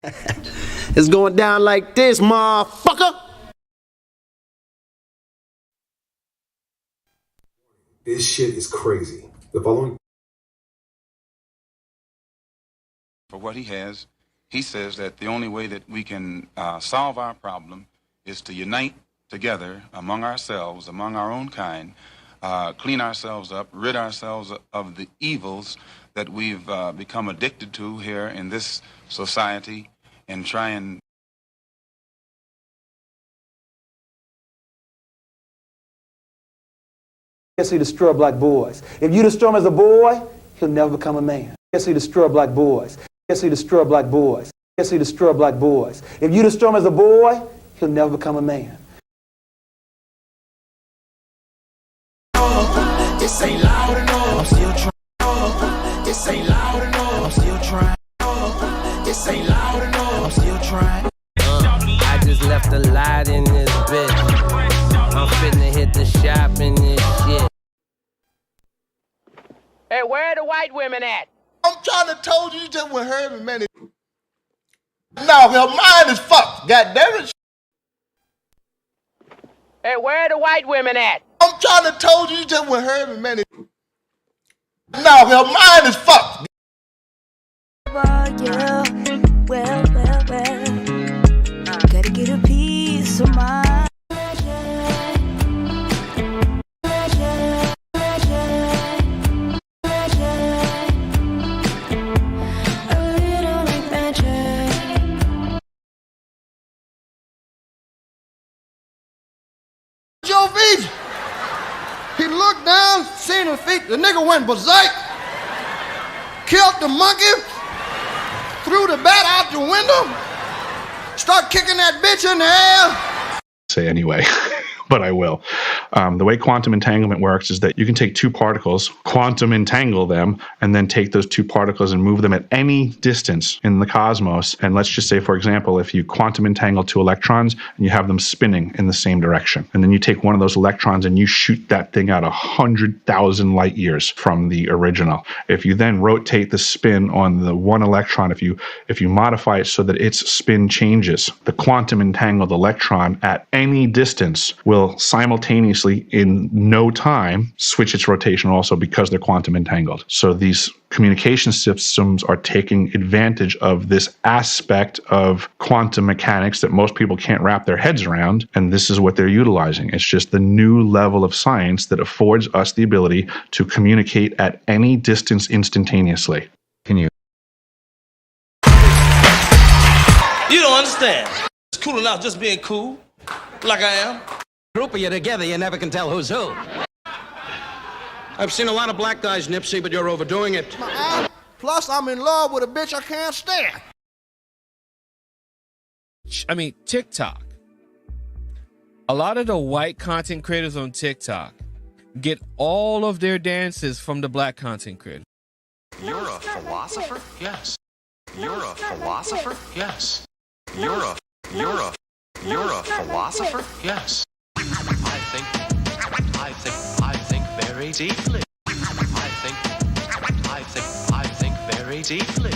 It's going down like this, motherfucker. This shit is crazy. The following. For what he has, he says that the only way that we can solve our problem is to unite together among ourselves, among our own kind, clean ourselves up, rid ourselves of the evils that we've become addicted to here in this society, and try and Yes, he destroy black boys. If you destroy him as a boy, he'll never become a man. Yes, he destroy black boys. Yes, he destroy black boys. Yes, he destroy black boys. If you destroy him as a boy, he'll never become a man. This ain't loud enough. I'm still trying. This ain't loud enough. I'm still trying. This ain't loud enough. I'm still trying. I just left a light in this bitch. I'm finna hit the shop in this shit. Hey, where are the white women at? I'm trying to told you just with Herman, man. No, her mind is fucked. God damn it. Hey, where are the white women at? I'm trying to told you just with Herman, man. No, her mind is fucked. Yeah, well. Gotta get a piece of mind. Joe Beach. He looked down, seen her feet. The nigga went berserk, killed the monkey, threw the bat out the window, start kicking that bitch in the air. Say anyway, but I will. The way quantum entanglement works is that you can take two particles, quantum entangle them, and then take those two particles and move them at any distance in the cosmos. And let's just say, for example, if you quantum entangle two electrons and you have them spinning in the same direction, and then you take one of those electrons and you shoot that thing out 100,000 light years from the original. If you then rotate the spin on the one electron, if you modify it so that its spin changes, the quantum entangled electron at any distance will simultaneously in no time switch its rotation also, because they're quantum entangled. So these communication systems are taking advantage of this aspect of quantum mechanics that most people can't wrap their heads around, and this is what they're utilizing. It's just the new level of science that affords us the ability to communicate at any distance instantaneously. Can you? You don't understand. It's cool enough just being cool, like I am. Group of you together, you never can tell who's who. I've seen a lot of black guys, Nipsey, but you're overdoing it. Plus, I'm in love with a bitch I can't stand. I mean, TikTok. A lot of the white content creators on TikTok get all of their dances from the black content creators. You're a philosopher? Yes. You're a philosopher? Yes. You're a philosopher? Yes. I think very deeply. I think very deeply.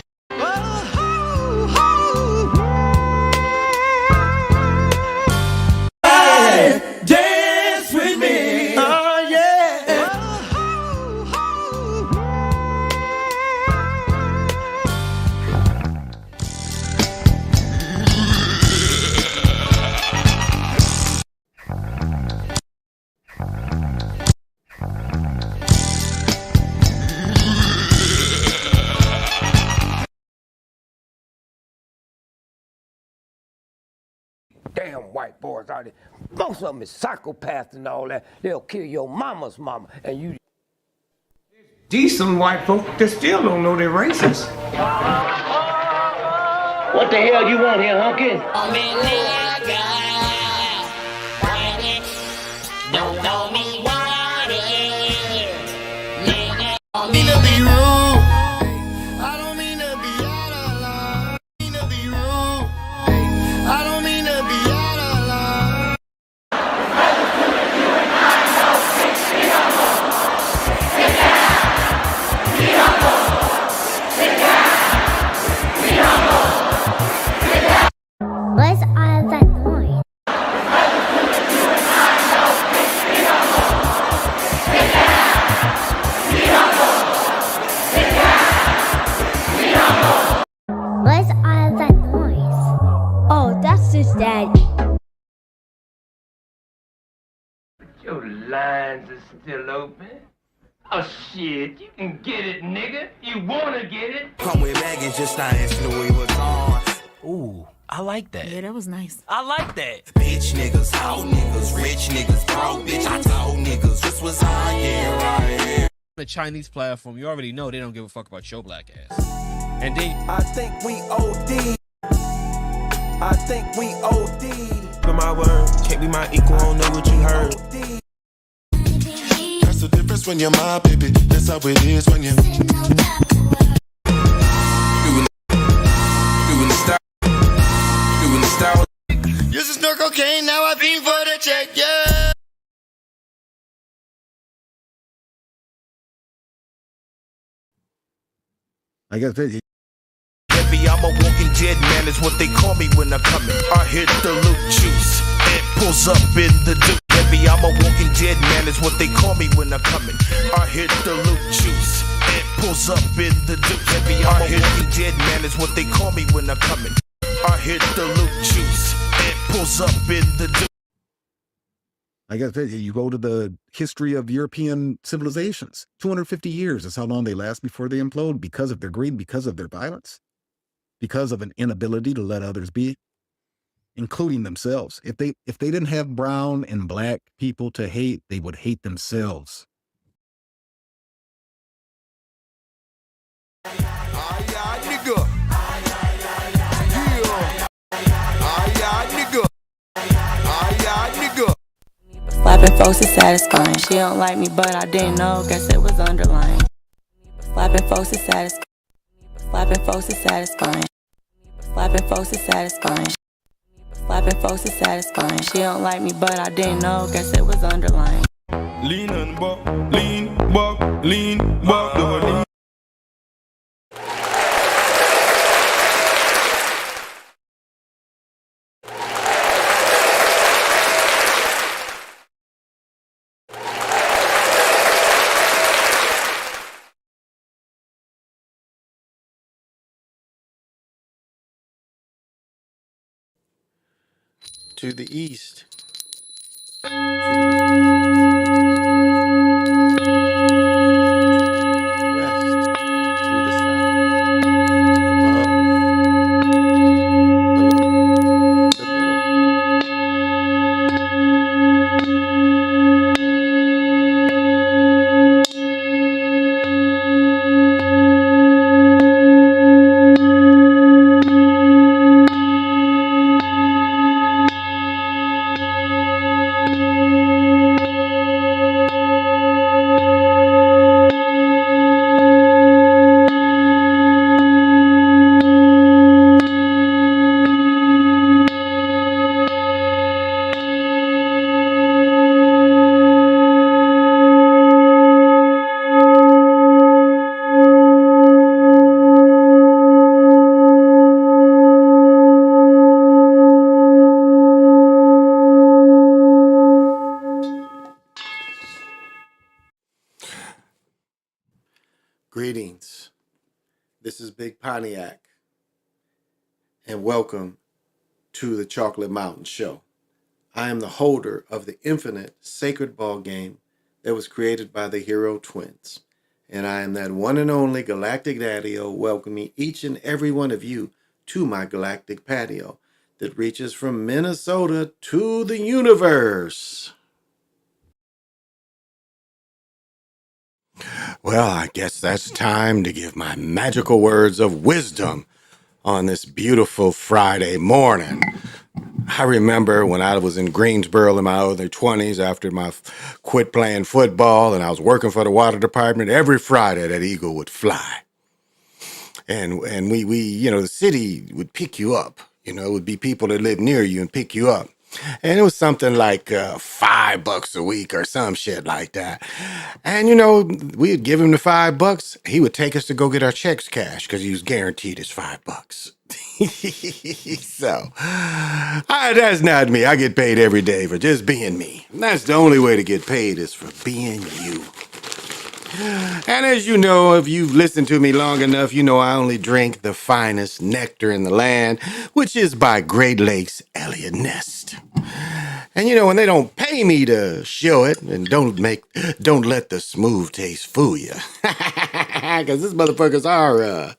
Hey, dance with me. Oh yeah. Damn white boys out there. Most of them is psychopaths and all that. They'll kill your mama's mama, and you. Decent white folk that still don't know they're racist. What the hell you want here, hunky? Don't know me want it. Nigga, don't mean to be rude. I don't mean to be out of line. I mean to be rude. I don't mean to be out of line. lines are still open. Oh shit, you can get it, nigga. You wanna get it? Come with baggage, just not asking Louis what's on. Ooh, I like that. Yeah, that was nice. I like that. Bitch niggas, hoe niggas, rich niggas, broke bitch. I told niggas this was on, yeah, right here. The Chinese platform, you already know they don't give a fuck about your black ass. And then I think we OD. I think we OD. For my word, can't be my equal, don't know what you heard. That's the difference when you're my baby. That's how it is when you're doing the style. Doing the style. Used to snort cocaine, now I fiend for the check, yeah. I guess it. Heavy, I'm a walking dead man, is what they call me when I come in. I hit the loot juice, it pulls up in the dude. Heavy, I'm a walking dead man, is what they call me when I come in. I hit the loot juice, it pulls up in the dude. Heavy, I'm a walking dead man, is what they call me when I come in. I hit the loot juice, it pulls up in the dude. I guess you go to the history of European civilizations. 250 years is how long they last before they implode, because of their greed, because of their violence, because of an inability to let others be, including themselves. If they didn't have brown and black people to hate, they would hate themselves. Nigga. Nigga. Slapping folks is satisfying. She don't like me, but I didn't know. Guess it was underlying. Slapping folks is satisfying. Slapping folks is satisfying. Slapping folks is satisfying. Slapping folks is satisfying. She don't like me, but I didn't know. Guess it was underlying. Lean and walk, lean, walk, lean, walk, lean. To the east. Greetings. This is Big Pontiac, and welcome to the Chocolate Mountain Show. I am the holder of the infinite sacred ball game that was created by the Hero Twins, and I am that one and only Galactic Daddy-O, welcoming each and every one of you to my galactic patio that reaches from Minnesota to the universe. Well, I guess that's time to give my magical words of wisdom on this beautiful Friday morning. I remember when I was in Greensboro in my early 20s after my quit playing football and I was working for the water department, every Friday that eagle would fly. And we the city would pick you up. It would be people that live near you and pick you up. And it was something like $5 a week or some shit like that. And, we'd give him the $5. He would take us to go get our checks cashed because he was guaranteed his $5. So, that's not me. I get paid every day for just being me. That's the only way to get paid is for being you. And as you know, if you've listened to me long enough, you know I only drink the finest nectar in the land, which is by Great Lakes Elliott Nest. And you know, when they don't pay me to show it, and don't let the smooth taste fool you. Because these motherfuckers are,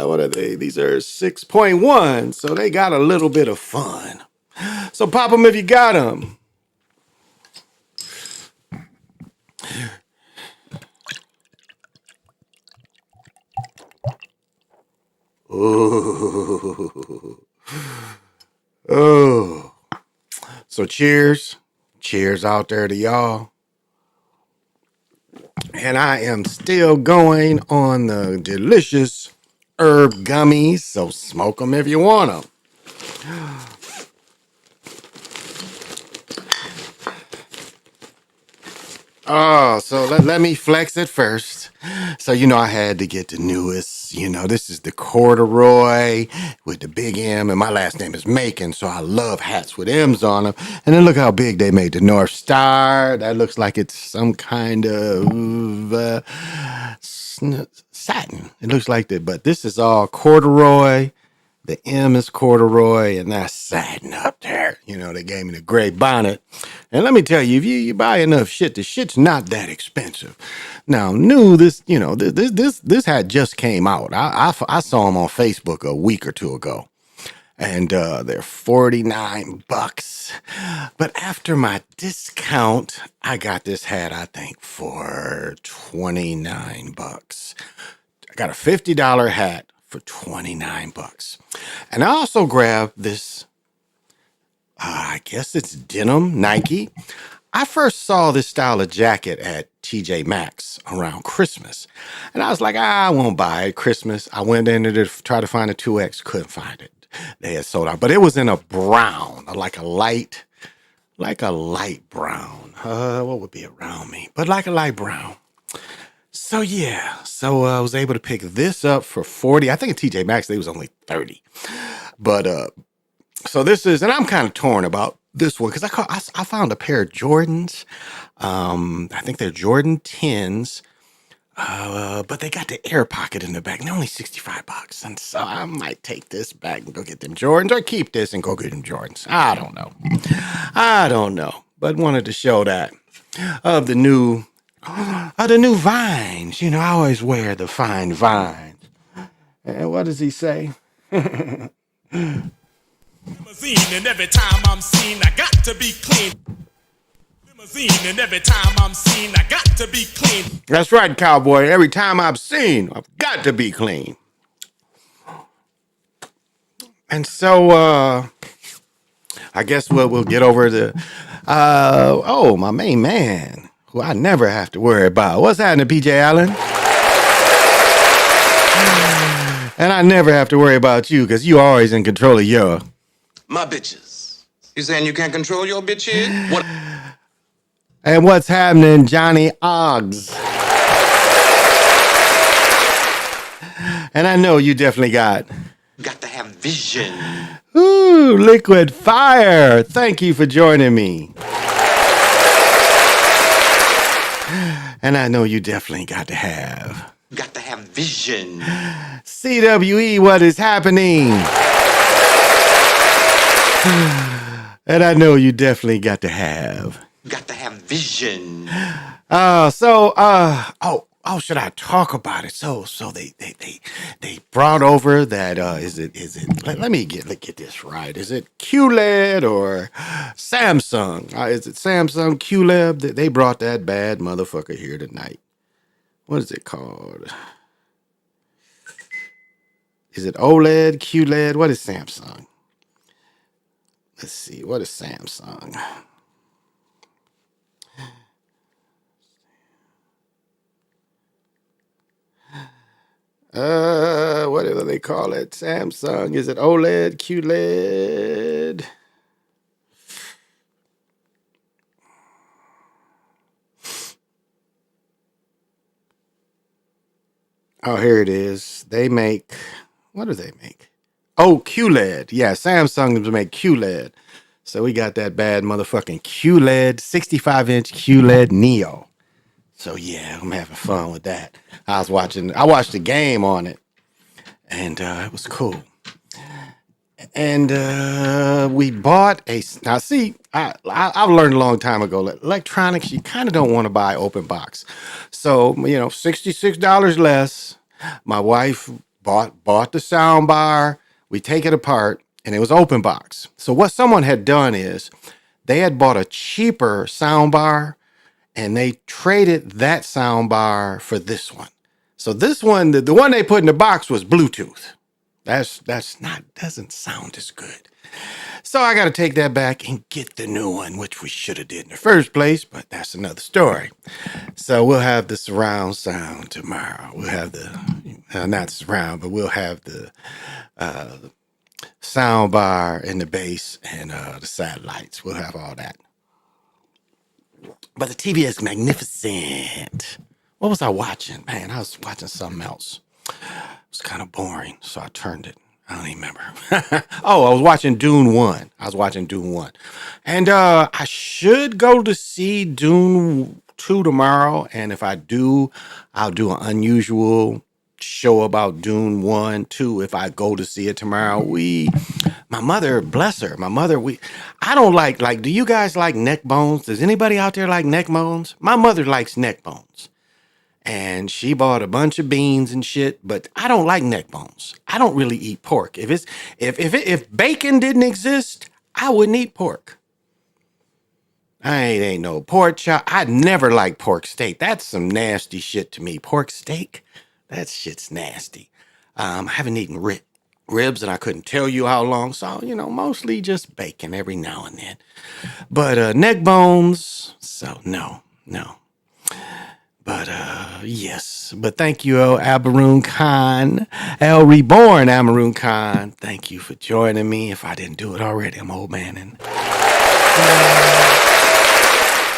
what are they? These are 6.1, so they got a little bit of fun. So pop them if you got them. Ooh. Oh. So cheers. Cheers out there to y'all. And I am still going on the delicious herb gummies, so smoke them if you want them. Oh, so let me flex it first. So, you know, I had to get the newest. You know, this is the corduroy with the big M, and my last name is Macon, so I love hats with M's on them. And then look how big they made the North Star. That looks like it's some kind of satin. It looks like that, but this is all corduroy. The M is corduroy, and that's satin up there. You know, they gave me the gray bonnet. And let me tell you, if you buy enough shit, the shit's not that expensive. Now, new this, you know, this hat just came out. I saw them on Facebook a week or two ago, and they're $49. But after my discount, I got this hat, I think, for $29. I got a $50 hat for $29. And I also grabbed this, I guess it's denim Nike. I first saw this style of jacket at TJ Maxx around Christmas. And I was like, I won't buy it Christmas. I went in there to try to find a 2X, couldn't find it. They had sold out, but it was in a brown, like a light brown. What would be around me? But like a light brown. So yeah, I was able to pick this up for 40. I think at TJ Maxx they was only 30. But so this is, and I'm kind of torn about this one because I found a pair of Jordans. I think they're Jordan 10s. But they got the air pocket in the back. And they're only $65. And so I might take this back and go get them Jordans, or keep this and go get them Jordans. I don't know. But wanted to show that of the new Vines. You know, I always wear the fine Vines. And what does he say? Limousine, and every time I'm seen, I got to be clean. Limousine, and every time I'm seen, I got to be clean. That's right, cowboy. Every time I've seen, I've got to be clean. And so, I guess we'll get over the, my main man, who I never have to worry about. What's happening, PJ Allen? And I never have to worry about you because you always in control of your... My bitches. You saying you can't control your bitches? What? And what's happening, Johnny Oggs? And I know you definitely got to have vision. Ooh, Liquid Fire. Thank you for joining me. And I know you definitely got to have vision. CWE, what is happening? And I know you definitely got to have vision. Should I talk about it? So they brought over that let me get this right. Is it QLED or Samsung? Is it Samsung QLED? They brought that bad motherfucker here tonight. What is it called? Is it OLED, QLED? What is Samsung? Let's see. What is Samsung? What do they call it? Samsung. Is it OLED, QLED? Oh, here it is. They make, what do they make? Oh, QLED. Yeah, Samsung make QLED. So we got that bad motherfucking QLED, 65-inch QLED Neo. So yeah, I'm having fun with that. I watched the game on it, and it was cool. And we bought a. Now, see, I've learned a long time ago that electronics, you kind of don't want to buy open box. So, $66 less. My wife bought the sound bar. We take it apart, and it was open box. So, what someone had done is they had bought a cheaper sound bar, and they traded that sound bar for this one. So, this one, the one they put in the box was Bluetooth. That's not doesn't sound as good. So I got to take that back and get the new one, which we should have did in the first place, but that's another story. So we'll have the surround sound tomorrow. We'll have the not surround, but we'll have the sound bar and the bass and the satellites. We'll have all that. But the TV is magnificent. What was I watching? Man, I was watching something else. It was kind of boring, so I turned it. I don't even remember. Oh, I was watching Dune 1. And I should go to see Dune 2 tomorrow. And if I do, I'll do an unusual show about Dune 1, 2 if I go to see it tomorrow. My mother, bless her, I don't like, do you guys like neck bones? Does anybody out there like neck bones? My mother likes neck bones. And she bought a bunch of beans and shit, but I don't like neck bones. I don't really eat pork. If bacon didn't exist, I wouldn't eat pork. I ain't no pork chop. I never liked pork steak. That's some nasty shit to me. Pork steak, that shit's nasty. I haven't eaten ribs, and I couldn't tell you how long. So mostly just bacon every now and then. But neck bones, so no. But yes. But thank you, Abaroon Khan, El Reborn Abaroon Khan. Thank you for joining me. If I didn't do it already, I'm old man, and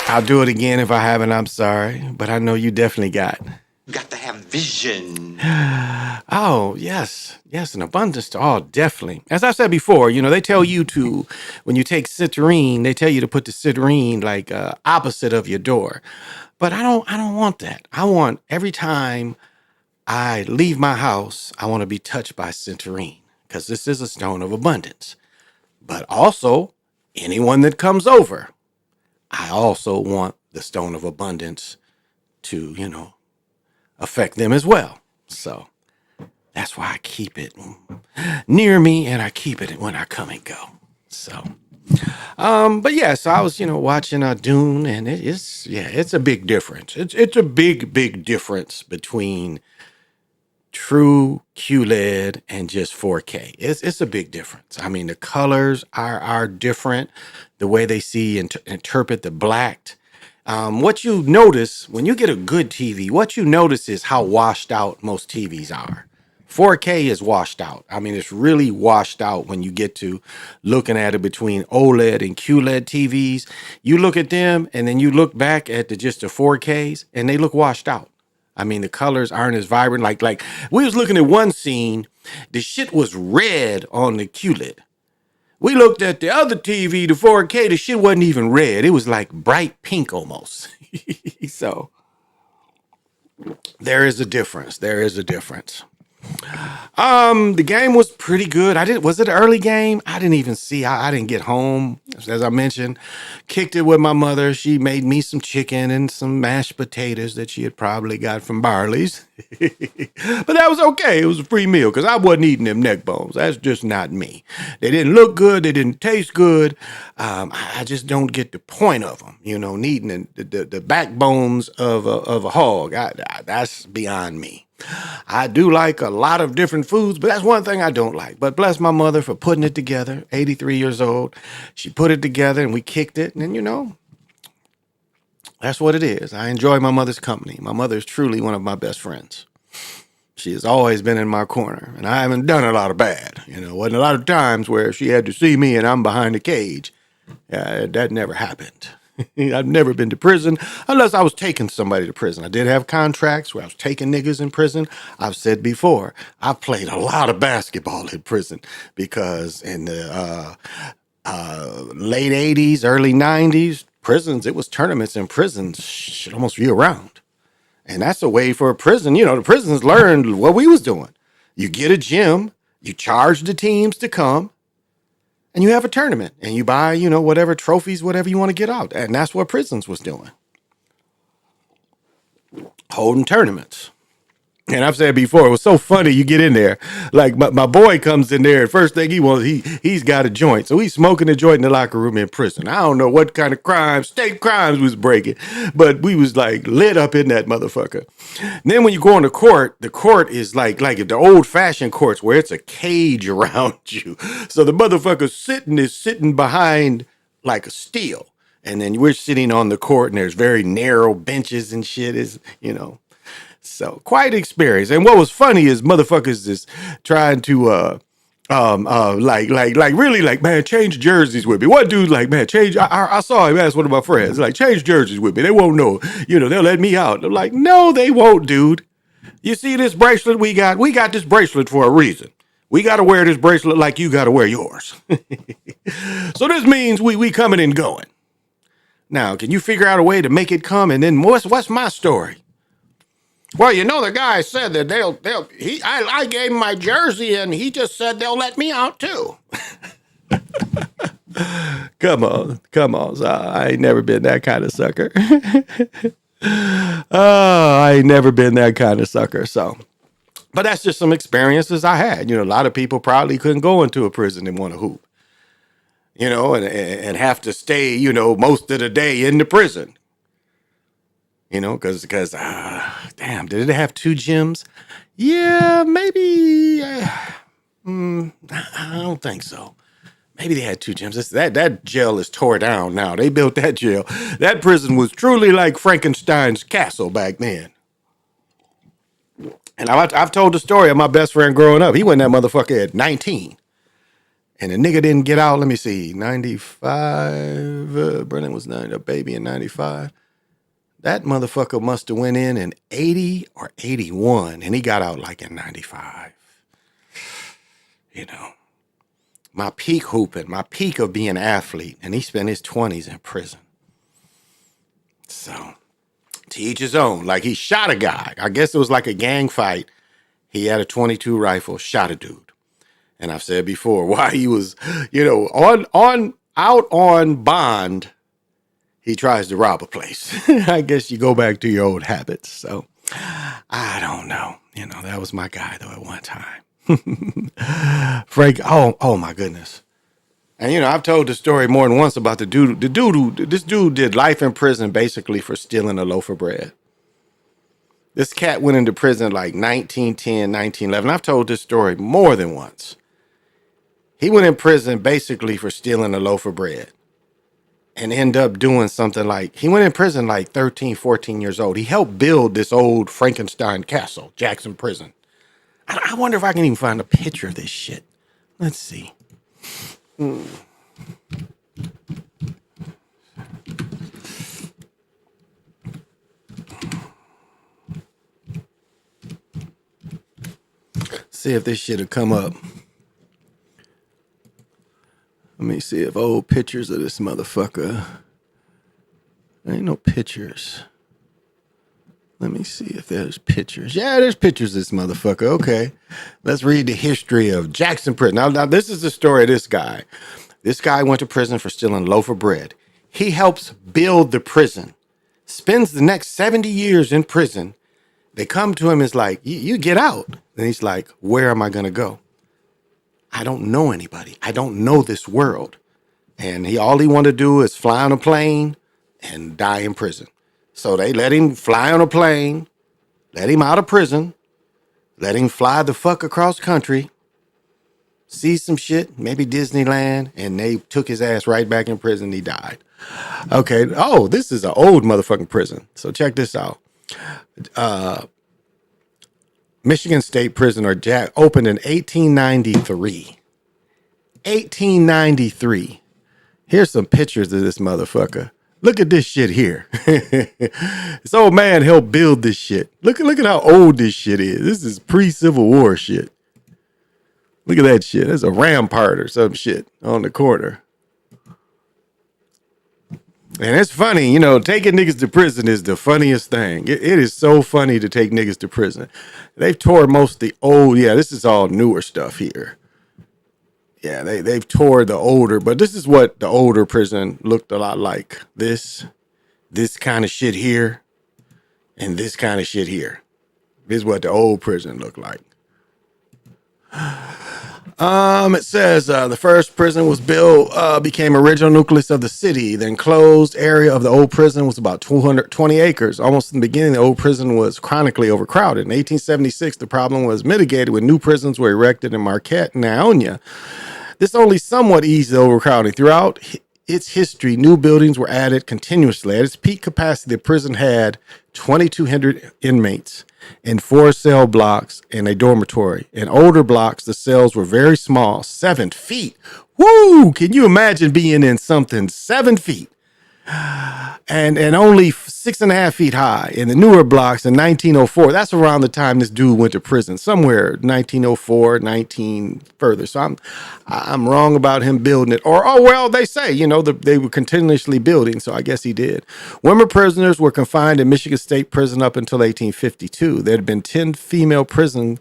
I'll do it again if I haven't. I'm sorry, but I know you definitely got. Got to have vision. Oh, yes, an abundance to all, definitely. As I said before, they tell you to, when you take citrine, they tell you to put the citrine like opposite of your door. But I don't want that. I want every time I leave my house, I want to be touched by citrine because this is a stone of abundance. But also, anyone that comes over, I also want the stone of abundance to, affect them as well. So that's why I keep it near me and I keep it when I come and go. So, but yeah, so I was, watching Dune, and it's a big difference. It's a big difference between true QLED and just 4K. It's a big difference. I mean, the colors are different. The way they see and interpret the black. What you notice when you get a good TV, what you notice is how washed out most TVs are. 4K is washed out. I mean, it's really washed out when you get to looking at it between OLED and QLED TVs. You look at them and then you look back at just the 4Ks and they look washed out. I mean, the colors aren't as vibrant. Like we was looking at one scene, the shit was red on the QLED. We looked at the other TV, the 4K, the shit wasn't even red. It was like bright pink almost. So there is a difference. The game was pretty good. Was it an early game? I didn't even see. I didn't get home. As I mentioned, kicked it with my mother. She made me some chicken and some mashed potatoes that she had probably got from Barley's. But that was okay. It was a free meal because I wasn't eating them neck bones. That's just not me. They didn't look good. They didn't taste good. I just don't get the point of them. Needing the backbones of a hog. That's beyond me. I do like a lot of different foods, but that's one thing I don't like. But bless my mother for putting it together. 83 years old. She put it together and we kicked it. And that's what it is. I enjoy my mother's company. My mother is truly one of my best friends. She has always been in my corner, and I haven't done a lot of bad. Wasn't a lot of times where she had to see me and I'm behind the cage. That never happened. I've never been to prison unless I was taking somebody to prison. I did have contracts where I was taking niggas in prison. I've said before, I played a lot of basketball in prison because in the late 80s, early 90s, prisons, it was tournaments in prisons almost year round. And that's a way for a prison. The prisons learned what we was doing. You get a gym, you charge the teams to come, and you have a tournament and you buy, whatever trophies, whatever you want to get out. And that's what prisons was doing. Holding tournaments. And I've said before, it was so funny. You get in there, like my boy comes in there, and first thing he's got a joint. So he's smoking a joint in the locker room in prison. I don't know what kind of state crimes was breaking, but we was like lit up in that motherfucker. And then when you go on the court is like the old fashioned courts where it's a cage around you. So the motherfucker sitting behind like a steel. And then we're sitting on the court and there's very narrow benches and shit So quite experience. And what was funny is motherfuckers is trying to really like, man, change jerseys with me. One dude like, man, change. I saw him ask one of my friends, like, change jerseys with me. They won't know. They'll let me out. I'm like, no, they won't, dude. You see this bracelet we got? We got this bracelet for a reason. We got to wear this bracelet like you got to wear yours. So this means we coming and going. Now, can you figure out a way to make it come? And then what's my story? Well, the guy said that I gave him my jersey and he just said they'll let me out too. Come on. So I ain't never been that kind of sucker. I ain't never been that kind of sucker. So, but that's just some experiences I had. A lot of people probably couldn't go into a prison and want to hoop, and have to stay, most of the day in the prison. Because damn, did it have 2 gyms? Yeah, maybe. I don't think so. Maybe they had 2 gyms. That jail is tore down now. They built that jail. That prison was truly like Frankenstein's castle back then. And I've told the story of my best friend growing up. He went that motherfucker at 19. And the nigga didn't get out, let me see, 95. Brennan was a baby in 95. That motherfucker must have went in 80 or 81, and he got out like in 95. My peak hooping, my peak of being an athlete, and he spent his 20s in prison. So, to each his own. Like, he shot a guy. I guess it was like a gang fight. He had a .22 rifle, shot a dude. And I've said before, why he was, out on bond, he tries to rob a place. I guess you go back to your old habits. So I don't know. That was my guy though at one time. Frank, oh my goodness. And I've told the story more than once about this dude did life in prison basically for stealing a loaf of bread. This cat went into prison like 1910, 1911. I've told this story more than once. He went in prison basically for stealing a loaf of bread. And end up doing something like, he went in prison like 13, 14 years old. He helped build this old Frankenstein castle, Jackson Prison. I wonder if I can even find a picture of this shit. Let's see. See if this shit will come up. Let me see if old pictures of this motherfucker. There ain't no pictures. Let me see if there's pictures. Yeah, there's pictures of this motherfucker. Okay. Let's read the history of Jackson Prison. Now this is the story of this guy. This guy went to prison for stealing a loaf of bread. He helps build the prison. Spends the next 70 years in prison. They come to him, it's like, you get out. And he's like, where am I going to go? I don't know anybody. I don't know this world. And all he wanted to do is fly on a plane and die in prison. So they let him fly on a plane, let him out of prison, let him fly the fuck across country, see some shit, maybe Disneyland, and they took his ass right back in prison. He died. Okay. Oh, this is an old motherfucking prison. So check this out. Michigan State Prison opened in 1893. 1893. Here's some pictures of this motherfucker. Look at this shit here. This old man helped build this shit. Look at how old this shit is. This is pre-Civil War shit. Look at that shit. There's a rampart or some shit on the corner. And it's funny, taking niggas to prison is the funniest thing. It is so funny to take niggas to prison. They've tore most of the old, this is all newer stuff here. Yeah, they've toured the older, but this is what the older prison looked a lot like. This kind of shit here, and this kind of shit here. This is what the old prison looked like. It says the first prison was built, became original nucleus of the city. The enclosed area of the old prison was about 220 acres. Almost in the beginning, the old prison was chronically overcrowded. In 1876, the problem was mitigated when new prisons were erected in Marquette and Ionia. This only somewhat eased the overcrowding. Throughout its history, new buildings were added continuously. At its peak capacity, the prison had 2,200 inmates in 4 cell blocks and a dormitory. In older blocks, the cells were very small, 7 feet. Woo! Can you imagine being in something 7 feet? And only 6.5 feet high. In the newer blocks in 1904, that's around the time this dude went to prison, somewhere 1904, 19 further. So I'm wrong about him building it. Or, oh, well, they say, they were continuously building, so I guess he did. Women prisoners were confined in Michigan State Prison up until 1852. There had been 10 female prisoners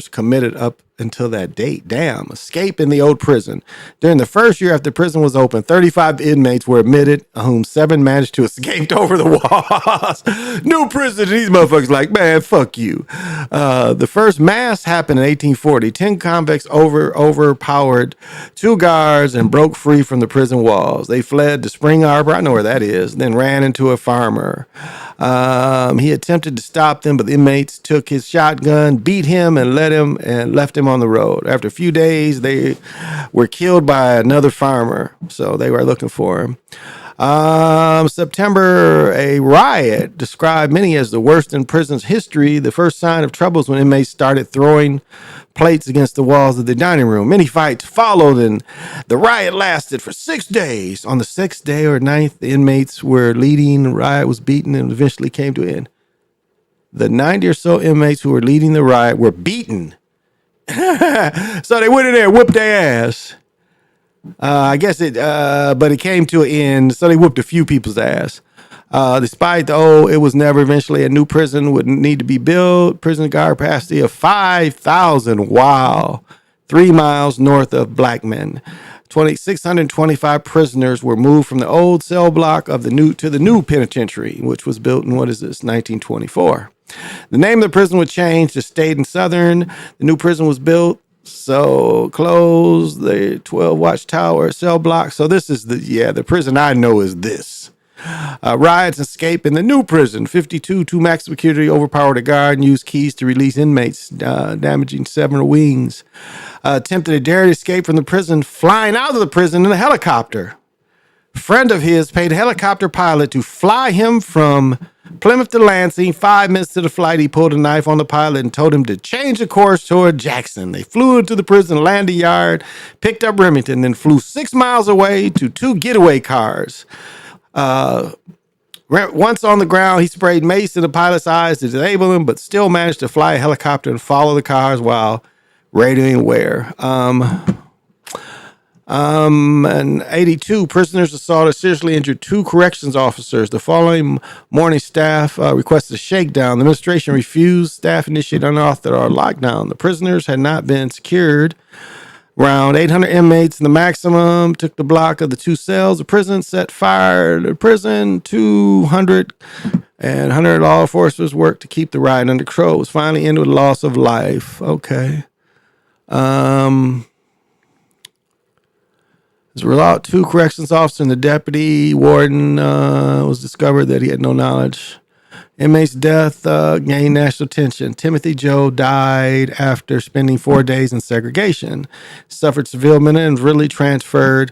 committed up until that date. Damn, escape in the old prison. During the first year after prison was open, 35 inmates were admitted, of whom 7 managed to escape over the walls. New prison, these motherfuckers like, man, fuck you. The first mass happened in 1840. 10 convicts overpowered 2 guards and broke free from the prison walls. They fled to Spring Arbor, I know where that is, then ran into a farmer. He attempted to stop them, but the inmates took his shotgun, beat him, and left him on the road. After a few days, they were killed by another farmer, so they were looking for him. September, a riot described many as the worst in prison's history. The first sign of trouble was when inmates started throwing plates against the walls of the dining room. Many fights followed, and the riot lasted for 6 days. On the 6th day or 9th, the inmates were leading. The riot was beaten and eventually came to an end. The 90 or so inmates who were leading the riot were beaten. So they went in there and whipped their ass. But it came to an end, so they whooped a few people's ass. Despite it was never eventually a new prison would need to be built. Prison guard capacity of 5,000. Wow. 3 miles north of Blackman. 625 prisoners were moved from the old cell block to the new penitentiary, which was built in, 1924. The name of the prison would change to State and Southern. The new prison was built, so closed the 12 watchtower cell block. So this is the prison I know is this. Riots escape in the new prison. 52 maximum security overpowered a guard and used keys to release inmates, damaging several wings. Attempted a daring escape from the prison, flying out of the prison in a helicopter. A friend of his paid a helicopter pilot to fly him from Plymouth to Lansing. 5 minutes to the flight, he pulled a knife on the pilot and told him to change the course toward Jackson. They flew into the prison landing yard, picked up Remington, then flew 6 miles away to 2 getaway cars. Once on the ground, he sprayed mace in the pilot's eyes to disable him, but still managed to fly a helicopter and follow the cars while radioing where. And 82 prisoners assaulted, seriously injured 2 corrections officers. The following morning, staff requested a shakedown. The administration refused. Staff initiated unauthorized lockdown. The prisoners had not been secured. Around 800 inmates in the maximum took the block of the 2 cells. The prison set fire to the prison. 200 and 100 law enforcers worked to keep the riot under control. It was finally ended with loss of life. Okay. As a result, 2 corrections officers and the deputy warden was discovered that he had no knowledge. Inmate's death gained national attention. Timothy Joe died after spending 4 days in segregation. Suffered severe mental and was really transferred.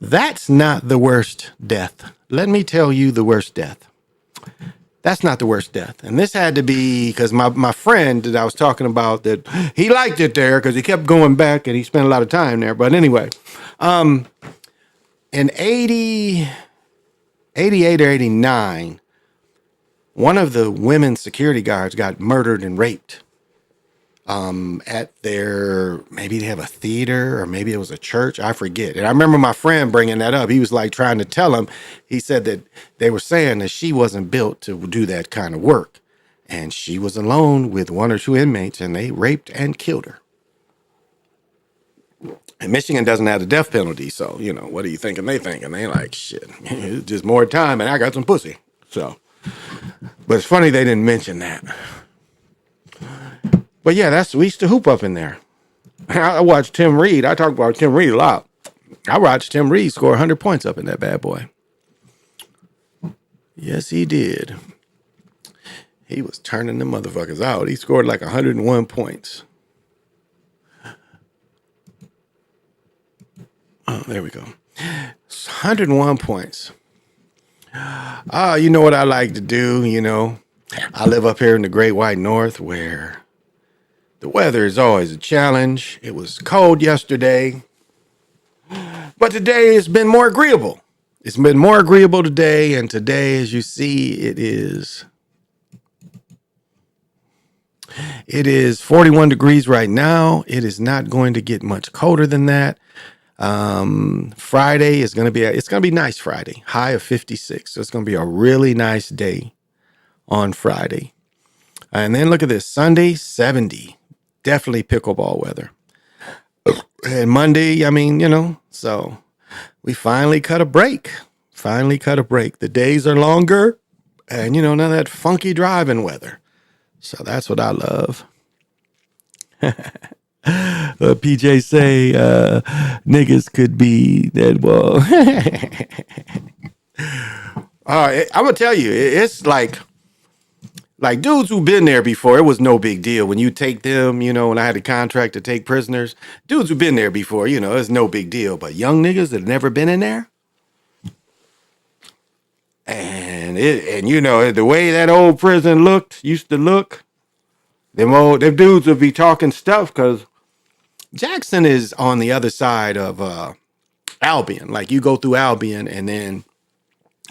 That's not the worst death. Let me tell you the worst death. That's not the worst death. And this had to be because my friend that I was talking about, that he liked it there because he kept going back and he spent a lot of time there. But anyway, in 88 or 89, one of the women security guards got murdered and raped at maybe they have a theater or maybe it was a church. I forget. And I remember my friend bringing that up. He was like trying to tell him, he said that they were saying that she wasn't built to do that kind of work. And she was alone with 1 or 2 inmates and they raped and killed her. And Michigan doesn't have the death penalty, so what are you thinking? They thinking they like shit. It's just more time, and I got some pussy. So, but it's funny they didn't mention that. But yeah, we used to hoop up in there. I watched Tim Reed. I talk about Tim Reed a lot. I watched Tim Reed score 100 points up in that bad boy. Yes, he did. He was turning the motherfuckers out. He scored like 101 points. Oh, there we go. 101 points. You know what I like to do? I live up here in the Great White North where the weather is always a challenge. It was cold yesterday, but today it's been more agreeable. It's been more agreeable today, and today, as you see, it is 41 degrees right now. It is not going to get much colder than that. Friday is going to be nice Friday, high of 56. So it's going to be a really nice day on Friday. And then look at this, Sunday, 70. Definitely pickleball weather. And Monday, so we finally cut a break. The days are longer and, none of that funky driving weather. So that's what I love. PJ say niggas could be dead. Well, I'm going to tell you, it's like dudes who've been there before, it was no big deal. When you take them, when I had a contract to take prisoners, dudes who've been there before, it's no big deal. But young niggas that have never been in there, and the way that old prison used to look, them dudes would be talking stuff because Jackson is on the other side of Albion. Like you go through Albion and then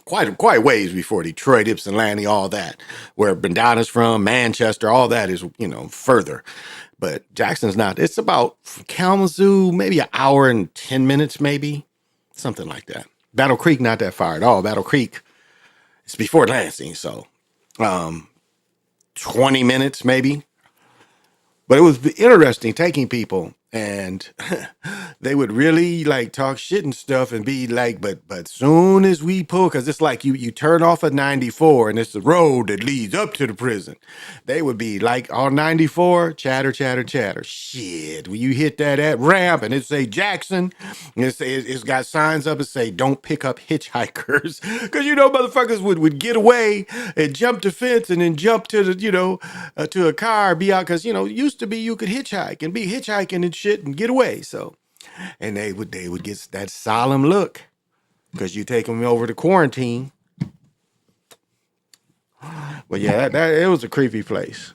quite ways before Detroit, Ypsilanti, all that, where Bandana's from, Manchester, all that is, further. But Jackson's not. It's about from Kalamazoo, maybe an hour and 10 minutes, maybe. Something like that. Battle Creek, not that far at all. Battle Creek, it's before Lansing, so 20 minutes maybe. But it was interesting taking people, and they would really like talk shit and stuff and be like, but soon as we pull, because it's like you turn off at 94 and it's the road that leads up to the prison. They would be like on 94, chatter. Shit, when you hit that ramp and it say Jackson, and it's got signs up that say don't pick up hitchhikers, because motherfuckers would get away and jump the fence and then jump to the to a car, be out, because used to be you could hitchhike and be hitchhiking and shit and get away. So, and they would get that solemn look because you take them over to quarantine. But yeah, it was a creepy place.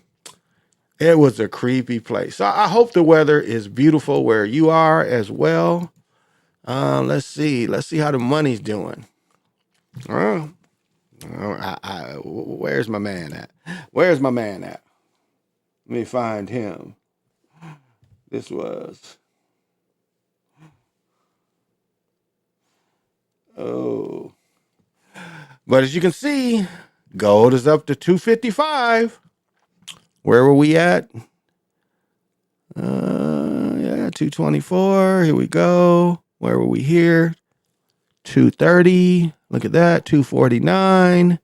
It was a creepy place. So I hope the weather is beautiful where you are as well. Let's see how the money's doing. Where's my man at? Let me find him. This was. Oh. But as you can see, gold is up to 255. Where were we at? 224. Here we go. Where were we here? 230. Look at that. 249.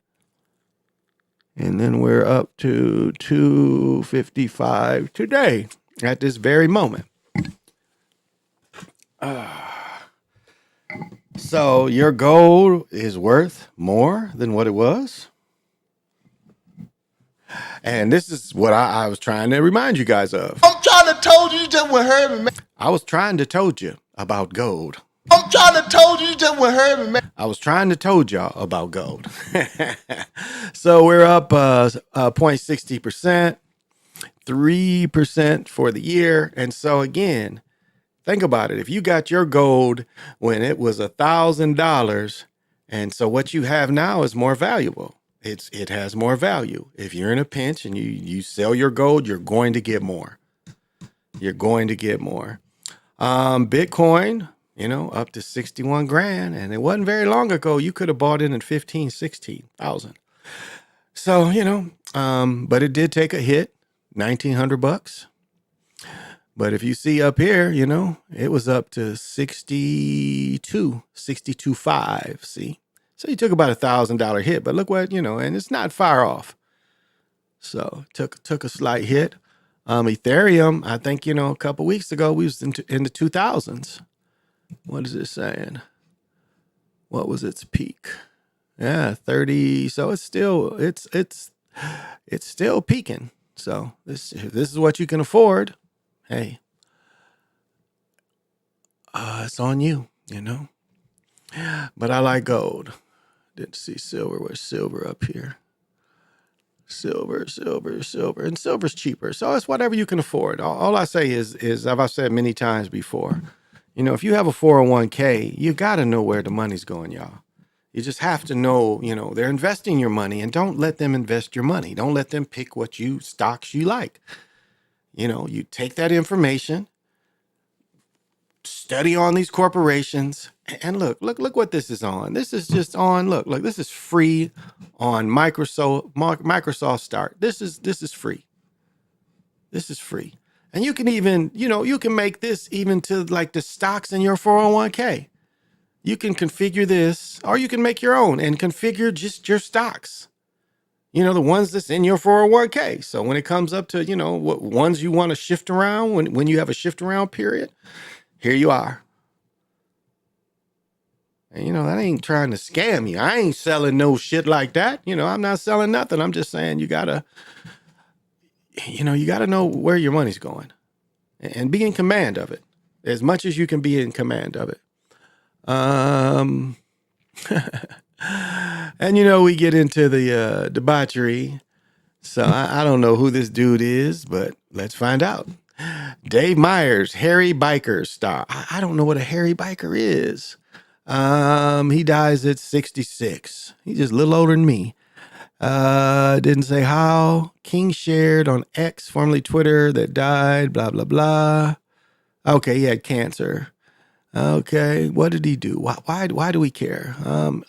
And then we're up to 255 today at this very moment. So your gold is worth more than what it was. And this is what I was trying to remind you guys of. I'm trying to told you just what heard me, man. I was trying to told you about gold. I'm trying to told you just what heard me, man. I was trying to told y'all about gold. So we're up 0.60%, 3% for the year. And so again, think about it. If you got your gold when it was $1,000, and so what you have now is more valuable. It has more value. If you're in a pinch and you sell your gold, you're going to get more. Bitcoin, up to 61 grand. And it wasn't very long ago. You could have bought in at 15, 16,000. So, but it did take a hit, $1,900. But if you see up here, it was up to 62.5. See? So you took about $1,000 hit, but look what, and it's not far off. So took a slight hit. Ethereum, I think, a couple weeks ago, we was in the 2000s. What is it saying? What was its peak? Yeah, 30. So it's still peaking. So if this is what you can afford, hey, it's on you, But I like gold. Didn't see silver. Where's silver up here? Silver. And silver's cheaper. So it's whatever you can afford. All I say is, as I've said many times before, if you have a 401k, you got to know where the money's going, y'all. You just have to know, they're investing your money, and don't let them invest your money. Don't let them pick stocks you like. You take that information, study on these corporations, and look what this is on. This is just on, look, this is free on Microsoft Start. This is free. This is free. And you can even, you can make this even to like the stocks in your 401k. You can configure this, or you can make your own and configure just your stocks. The ones that's in your 401k. So when it comes up to, what ones you want to shift around, when you have a shift around period, here you are. And, that ain't trying to scam you. I ain't selling no shit like that. I'm not selling nothing. I'm just saying you gotta know where your money's going and be in command of it as much as you can be in command of it. And we get into the debauchery. So I don't know who this dude is, but let's find out. Dave Myers, Harry Biker star. I don't know what a Harry Biker is. He dies at 66. He's just a little older than me. Didn't say how. King shared on X, formerly Twitter, that died, blah, blah, blah. Okay, he had cancer. Okay, what did he do? Why do we care?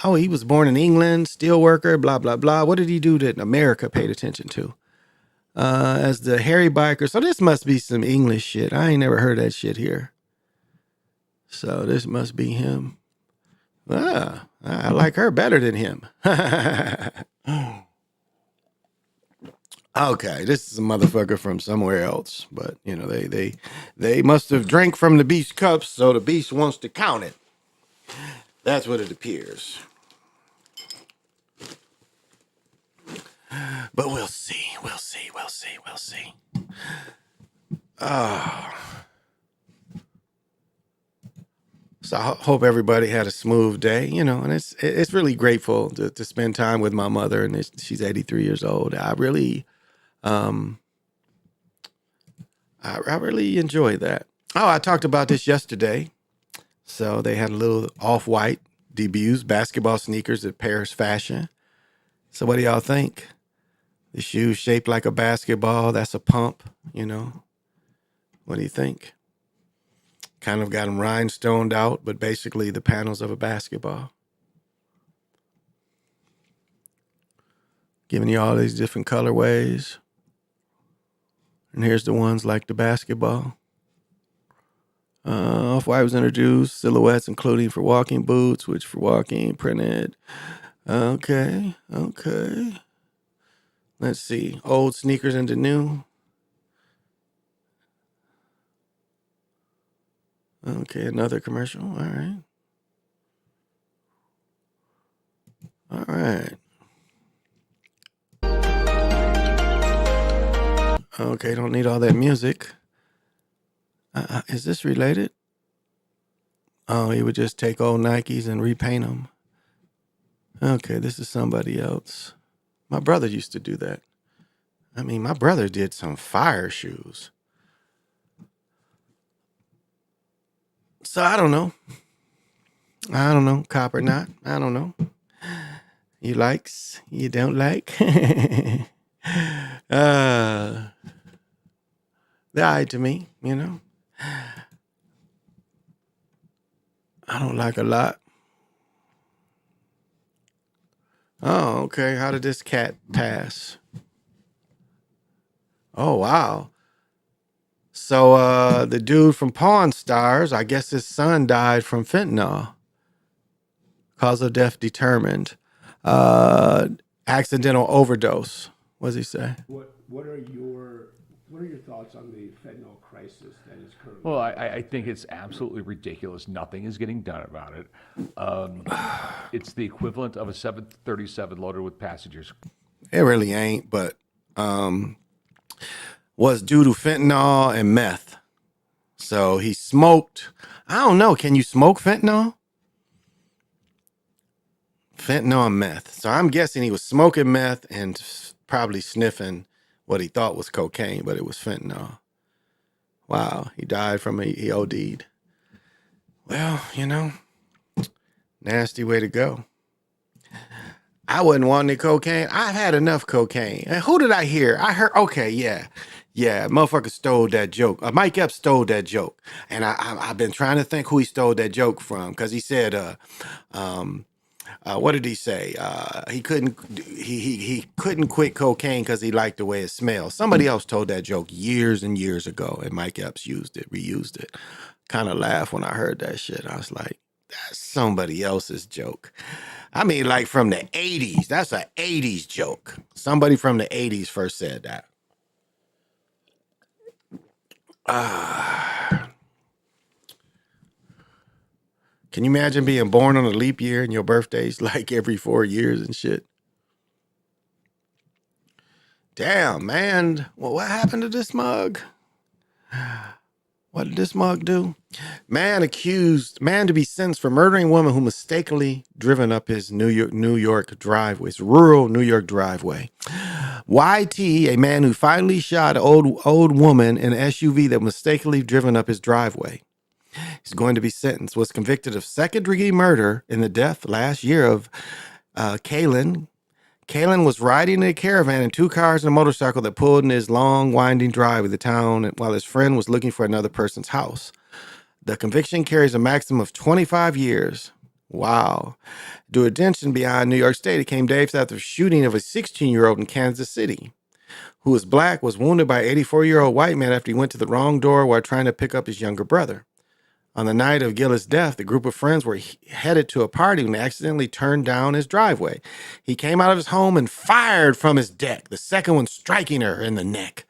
He was born in England, steel worker, blah, blah, blah. What did he do that America paid attention to? As the Harry Biker. So this must be some English shit. I ain't never heard that shit here. So this must be him. I like her better than him. Okay, this is a motherfucker from somewhere else, but they must have drank from the beast's cups, so the beast wants to count it. That's what it appears. But we'll see. So I hope everybody had a smooth day, and it's really grateful to spend time with my mother, and she's 83 years old. I really enjoy that. Oh, I talked about this yesterday. So they had a little off-white debuts, basketball sneakers at Paris Fashion. So what do y'all think? The shoes shaped like a basketball. That's a pump, What do you think? Kind of got them rhinestoned out, but basically the panels of a basketball. Giving you all these different colorways. And here's the ones like the basketball. Off-white was introduced, silhouettes including for walking boots, which for walking printed. Okay. Let's see. Old sneakers into new. Okay, another commercial. All right. Okay, don't need all that music. Is this related? Oh, he would just take old Nikes and repaint them. Okay, this is somebody else. My brother used to do that. I mean, my brother did some fire shoes. So I don't know. Cop or not. I don't know. You likes, you don't like. They lied to me, I don't like a lot. Oh, okay. How did this cat pass? Oh, wow. So the dude from Pawn Stars, I guess his son died from fentanyl. Cause of death determined. Accidental overdose. What does he say? What are your thoughts on the fentanyl crisis that is currently? Well, I think it's absolutely ridiculous. Nothing is getting done about it. It's the equivalent of a 737 loaded with passengers. It really ain't, but was due to fentanyl and meth. So he smoked. I don't know. Can you smoke fentanyl? Fentanyl and meth. So I'm guessing he was smoking meth and probably sniffing what he thought was cocaine, but it was fentanyl. Wow, he died from he OD'd. Well, nasty way to go. I wouldn't want any cocaine. I've had enough cocaine. And who did I hear? I heard, okay, yeah, motherfucker stole that joke. Mike Epps stole that joke. And I've been trying to think who he stole that joke from, because he said, what did he say? He couldn't quit cocaine because he liked the way it smells. Somebody else told that joke years and years ago, and Mike Epps reused it. Kind of laughed when I heard that shit. I was like, that's somebody else's joke. I mean, like from the 80s. That's an 80s joke. Somebody from the 80s first said that. Can you imagine being born on a leap year and your birthday's like every 4 years and shit? Damn, man. Well, what happened to this mug? What did this mug do? Man to be sentenced for murdering woman who mistakenly driven up his New York driveway. It's rural New York driveway. YT, a man who finally shot an old woman in an SUV that mistakenly driven up his driveway. He's going to be sentenced. Was convicted of second-degree murder in the death last year of Kaylin. Kaylin was riding in a caravan in 2 cars and a motorcycle that pulled in his long, winding drive of the town while his friend was looking for another person's house. The conviction carries a maximum of 25 years. Wow. Due to detention beyond New York State, it came days after the shooting of a 16-year-old in Kansas City, who was black, was wounded by an 84-year-old white man after he went to the wrong door while trying to pick up his younger brother. On the night of Gillis' death, the group of friends were headed to a party when they accidentally turned down his driveway. He came out of his home and fired from his deck, the second one striking her in the neck.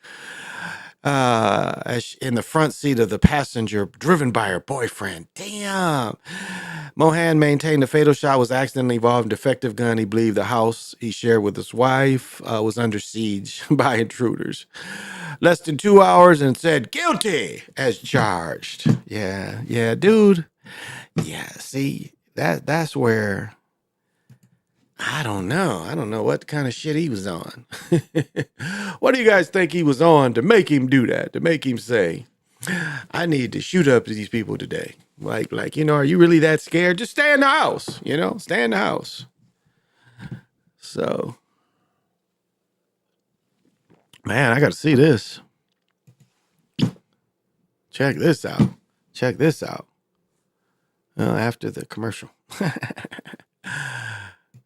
In the front seat of the passenger, driven by her boyfriend. Damn. Mohan maintained the fatal shot was accidentally involved in a defective gun. He believed the house he shared with his wife was under siege by intruders. Less than 2 hours and said guilty as charged. Yeah, dude. Yeah, see, that's where I don't know what kind of shit he was on. What do you guys think he was on to make him do that? To make him say, I need to shoot up these people today. Like, are you really that scared? Just stay in the house, stay in the house. So, man, I got to see this. Check this out. After the commercial.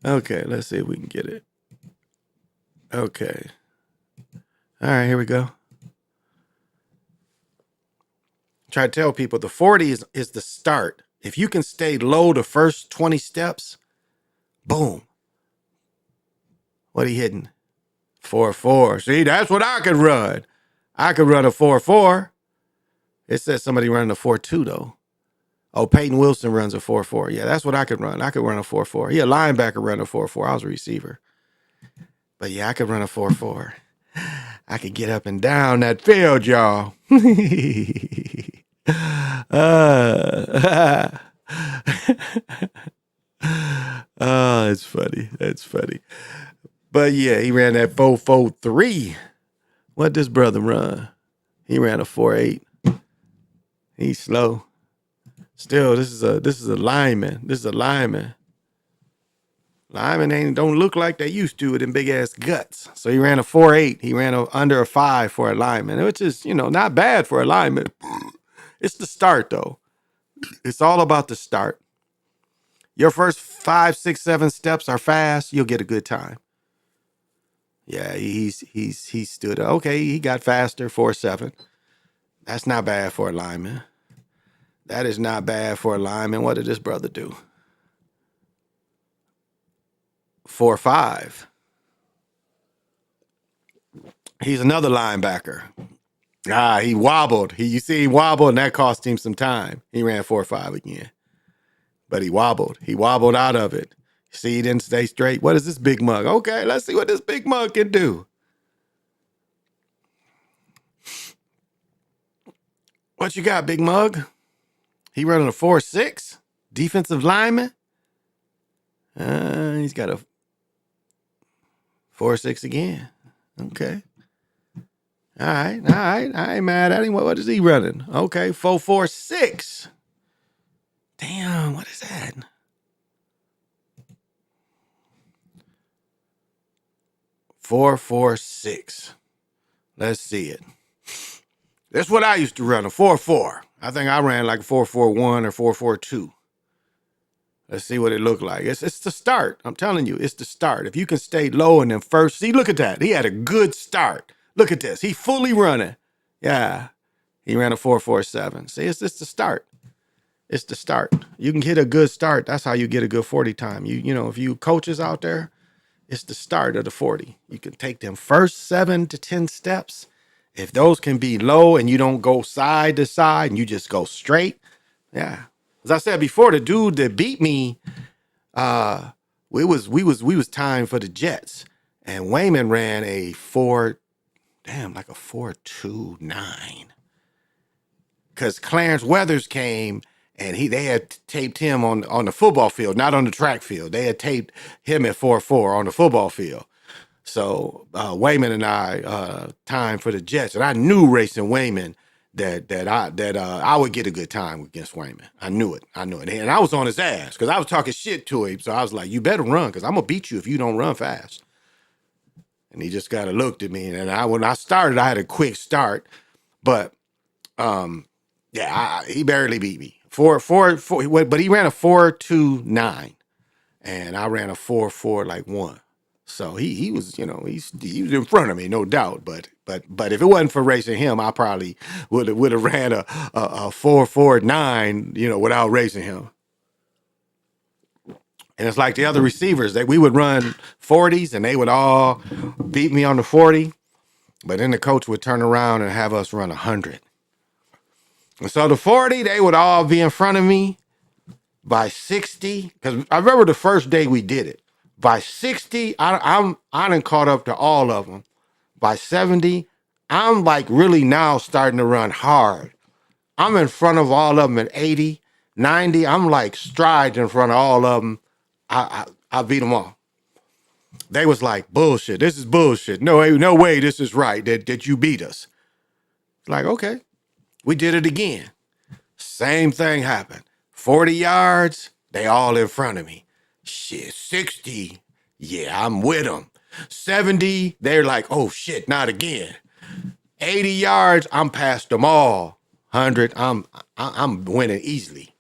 Okay, let's see if we can get it. Okay. All right, here we go. Try to tell people the 40 is the start. If you can stay low the first 20 steps, boom. What are you hitting? 4-4. See, that's what I could run. I could run a 4-4. It says somebody running a 4-2 though. Oh, Peyton Wilson runs a 4-4. Yeah, that's what I could run. I could run a 4-4. He a linebacker running a 4-4. I was a receiver. But yeah, I could run a 4-4. I could get up and down that field, y'all. Oh, it's funny. That's funny. But yeah, he ran that 4-4-3. What this brother run? He ran a 4-8. He's slow. Still, this is a lineman. This is a lineman. Linemen don't look like they used to with them big ass guts. So he ran a 4.8. He ran under a 5 for a lineman, which is, not bad for a lineman. It's the start though. It's all about the start. Your first 5, 6, 7 steps are fast. You'll get a good time. Yeah, he stood. Okay, he got faster, 4.7. That's not bad for a lineman. That is not bad for a lineman. What did this brother do? 4.5. He's another linebacker. He wobbled. You see, he wobbled, and that cost him some time. He ran 4.5 again. But he wobbled. He wobbled out of it. See, he didn't stay straight. What is this big mug? Okay, let's see what this big mug can do. What you got, big mug? He running a 4.6? Defensive lineman? He's got a 4.6 again. Okay. All right. I ain't mad at him. What is he running? Okay, 4.46. Damn, what is that? 4.46. Let's see it. That's what I used to run, a 4.4. I think I ran like a 4.41 or 4.42. Let's see what it looked like. It's the start. I'm telling you, it's the start. If you can stay low and then first, see, look at that. He had a good start. Look at this. He fully running. Yeah. He ran a 4.47. See, it's just the start. It's the start. You can get a good start. That's how you get a good 40 time. You know, if you coaches out there, it's the start of the 40. You can take them first 7 to 10 steps. If those can be low and you don't go side to side and you just go straight, yeah. As I said before, the dude that beat me, we was timed for the Jets, and Wayman ran a 4.29. Because Clarence Weathers came and they had taped him on the football field, not on the track field. They had taped him at 4.4 on the football field. So Wayman and I timed for the Jets, and I knew racing Wayman that I would get a good time against Wayman. I knew it, and I was on his ass because I was talking shit to him. So I was like, "You better run, because I'm gonna beat you if you don't run fast." And he just kind of looked at me, and when I started, I had a quick start, but he barely beat me. 4.4, but he ran a 4.29, and I ran a 4.4 like 1. So he was, he was in front of me, no doubt. But if it wasn't for racing him, I probably would have ran a 4.49, without racing him. And it's like the other receivers that we would run 40s and they would all beat me on the 40. But then the coach would turn around and have us run 100. And so the 40, they would all be in front of me by 60. Because I remember the first day we did it. By 60, I done caught up to all of them. By 70, I'm like really now starting to run hard. I'm in front of all of them at 80, 90. I'm like strides in front of all of them. I beat them all. They was like, bullshit. This is bullshit. No way this is right that you beat us. Like, okay. We did it again. Same thing happened. 40 yards, they all in front of me. Shit, 60, yeah, I'm with them. 70, they're like, oh shit, not again. 80 yards, I'm past them all. 100, I'm winning easily.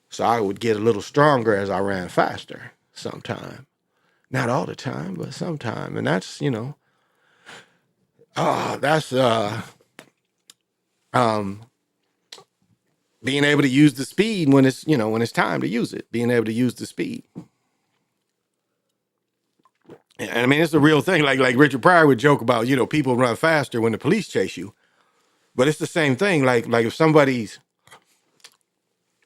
So I would get a little stronger as I ran faster sometime. Not all the time, but sometime. And that's, being able to use the speed when it's time to use it. Being able to use the speed. And I mean, it's a real thing. Like Richard Pryor would joke about, people run faster when the police chase you. But it's the same thing. Like if somebody's,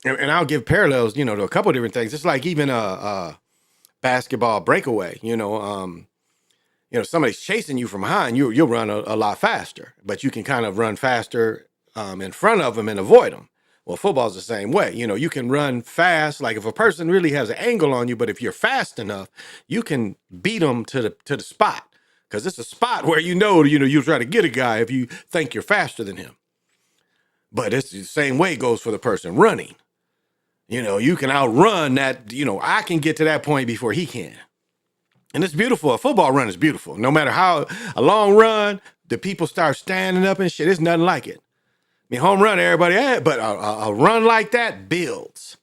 and I'll give parallels, to a couple of different things. It's like even a basketball breakaway. Somebody's chasing you from behind, you'll run a lot faster. But you can kind of run faster in front of them and avoid them. Well, football's the same way. You can run fast. Like if a person really has an angle on you, but if you're fast enough, you can beat them to the spot. Because it's a spot where you'll try to get a guy if you think you're faster than him. But it's the same way it goes for the person running. You can outrun that. I can get to that point before he can. And it's beautiful. A football run is beautiful. No matter how a long run, the people start standing up and shit. It's nothing like it. I mean, home run, everybody, but a run like that builds.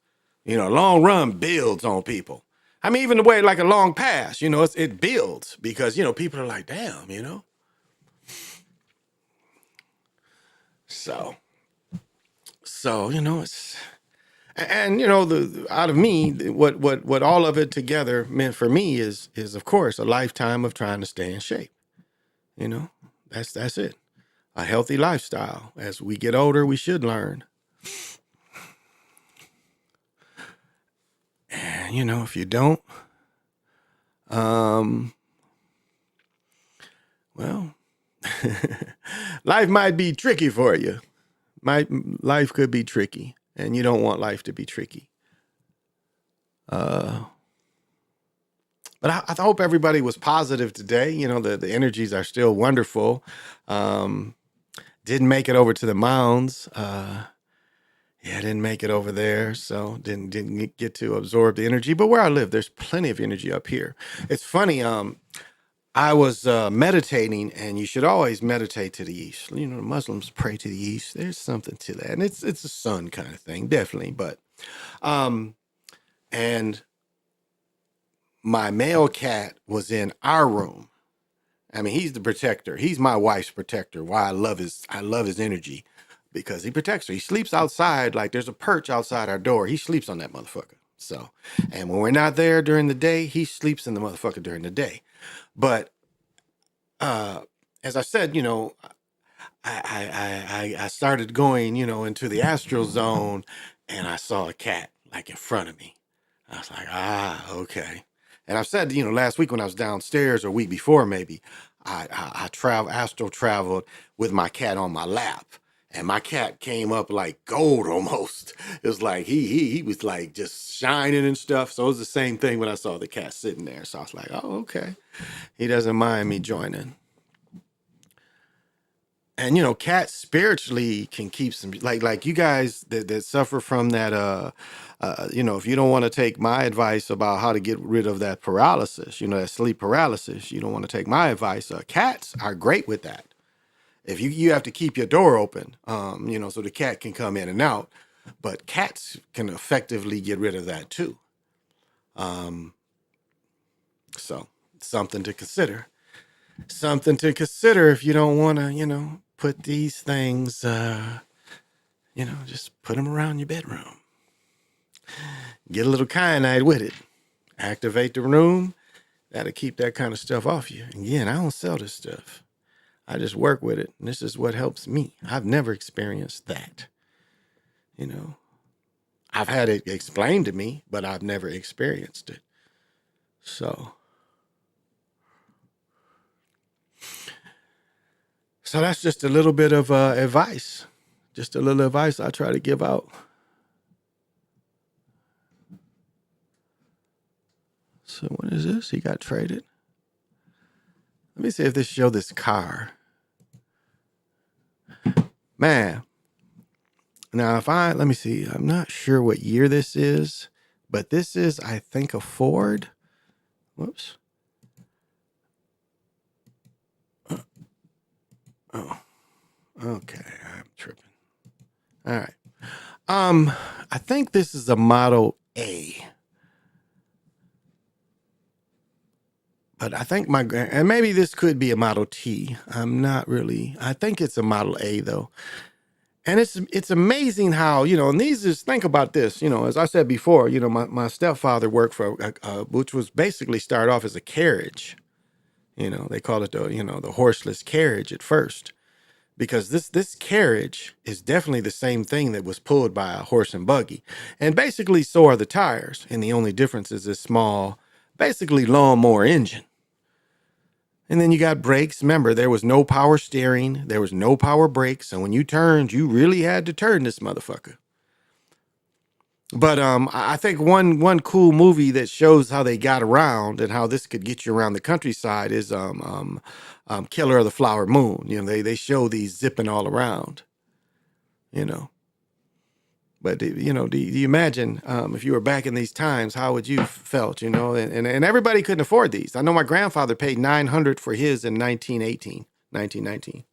A long run builds on people. I mean, even the way like a long pass, it builds because, people are like, damn, So you know it's. And you know, the out of me, what all of it together meant for me is of course a lifetime of trying to stay in shape. You know, that's it. A healthy lifestyle. As we get older, we should learn. And you know, if you don't, well, life might be tricky for you. Life could be tricky, and you don't want life to be tricky. But I hope everybody was positive today. You know, the energies are still wonderful. Didn't make it over to the mounds. Yeah, I didn't make it over there, so didn't get to absorb the energy. But where I live, there's plenty of energy up here. It's funny. I was meditating, and you should always meditate to the east. You know, the Muslims pray to the east. There's something to that, and it's a sun kind of thing, definitely. But and my male cat was in our room. I mean, he's the protector. He's my wife's protector. Why I love his energy, because he protects her. He sleeps outside, like there's a perch outside our door. He sleeps on that motherfucker. So, and when we're not there during the day, he sleeps in the motherfucker during the day. But as I said, you know, I started going, you know, into the astral zone, and I saw a cat like in front of me. I was like, okay. And I've said, you know, last week when I was downstairs, or a week before maybe, I astral traveled with my cat on my lap, and my cat came up like gold almost. It was like he was like just shining and stuff. So it was the same thing when I saw the cat sitting there. So I was like, oh, okay. He doesn't mind me joining. And you know, cats spiritually can keep some, like you guys that suffer from that you know, if you don't want to take my advice about how to get rid of that paralysis, you know, that sleep paralysis, you don't want to take my advice. Cats are great with that. If you have to keep your door open, you know, so the cat can come in and out, but cats can effectively get rid of that too. So something to consider. Something to consider if you don't want to, you know, put these things, you know, just put them around your bedroom. Get a little kyanite with it. Activate the room. That'll keep that kind of stuff off you. Again, I don't sell this stuff. I just work with it. And this is what helps me. I've never experienced that. You know, I've had it explained to me, but I've never experienced it. So that's just a little bit of advice. Just a little advice I try to give out. So what is this? He got traded. Let me see if this show this car. Man. Now let me see. I'm not sure what year this is, but this is, I think, a Ford. Whoops. Oh, okay. I'm tripping. All right. I think this is a Model A. But I think and maybe this could be a Model T. I'm not really. I think it's a Model A though. And it's amazing how, you know, and these is, think about this, you know, as I said before, you know, my stepfather worked for, which was basically started off as a carriage. You know, they call it the horseless carriage at first, because this carriage is definitely the same thing that was pulled by a horse and buggy. And basically so are the tires. And the only difference is this small, basically lawnmower engine. And then you got brakes. Remember, there was no power steering. There was no power brakes. And when you turned, you really had to turn this motherfucker. But I think one cool movie that shows how they got around and how this could get you around the countryside is Killer of the Flower Moon. You know, they show these zipping all around, you know. But, you know, do you imagine if you were back in these times, how would you felt, you know? And everybody couldn't afford these. I know my grandfather paid $900 for his in 1919,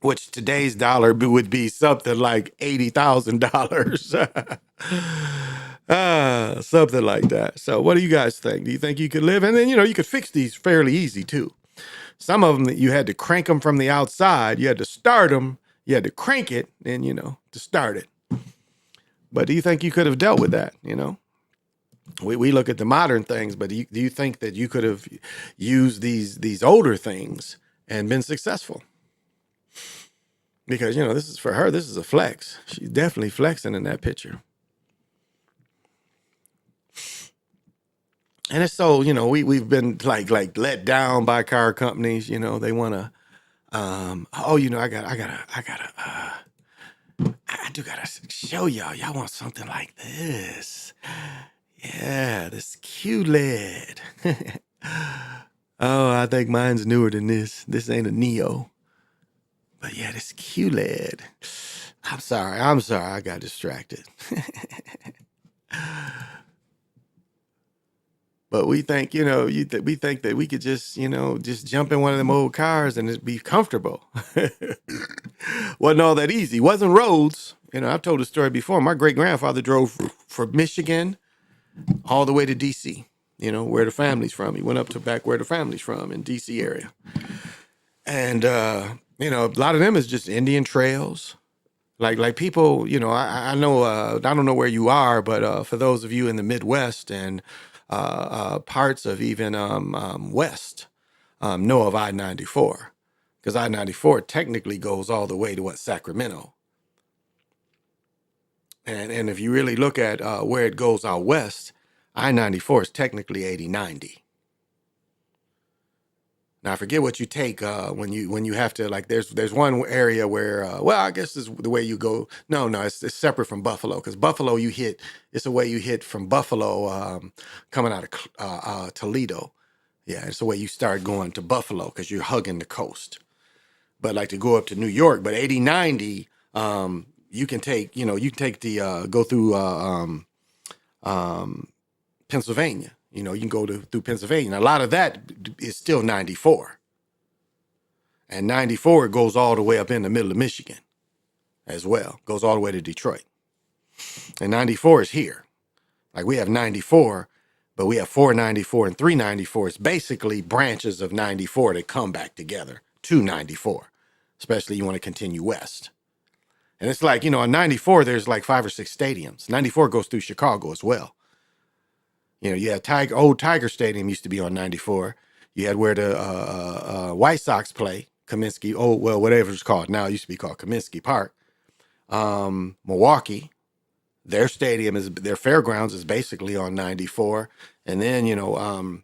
which today's dollar would be something like $80,000. Something like that. So what do you guys think? Do you think you could live? And then, you know, you could fix these fairly easy too. Some of them that you had to crank them from the outside. You had to start them. You had to crank it, and to start it. But do you think you could have dealt with that? We look at the modern things, but do you think that you could have used these older things and been successful? Because this is for her. This is a flex. She's definitely flexing in that picture. And it's so we've been like let down by car companies. They want to. I do gotta show y'all. Y'all want something like this? Yeah, this QLED. Oh, I think mine's newer than this. This ain't a Neo. But yeah, this QLED. I'm sorry. I got distracted. But we think, we think that we could just jump in one of them old cars and just be comfortable. Wasn't all that easy. Wasn't roads. I've told the story before. My great grandfather drove from Michigan all the way to DC. Where the family's from. He went up to back where the family's from in DC area. And a lot of them is just Indian trails. Like people, I know, I don't know where you are, but for those of you in the Midwest and parts of even West, know of I-94. Because I-94 technically goes all the way to Sacramento. And if you really look at where it goes out west, I-94 is technically 80-90. Now I forget what you take when you have to, like, there's one area where I guess this is the way you go. No, it's separate from Buffalo, because Buffalo it's the way you hit from Buffalo coming out of Toledo. Yeah, it's the way you start going to Buffalo because you're hugging the coast. But like to go up to New York, but 80-90, you can take the go through Pennsylvania. You can go through Pennsylvania. And a lot of that is still 94. And 94 goes all the way up in the middle of Michigan as well. Goes all the way to Detroit. And 94 is here. Like we have 94, but we have 494 and 394. It's basically branches of 94 that come back together to 94. Especially you want to continue west. And it's like, on 94, there's like 5 or 6 stadiums. 94 goes through Chicago as well. You had old Tiger Stadium used to be on 94. You had where the White Sox play, Comiskey, whatever it's called. Now it used to be called Comiskey Park. Milwaukee, their fairgrounds is basically on 94. And then,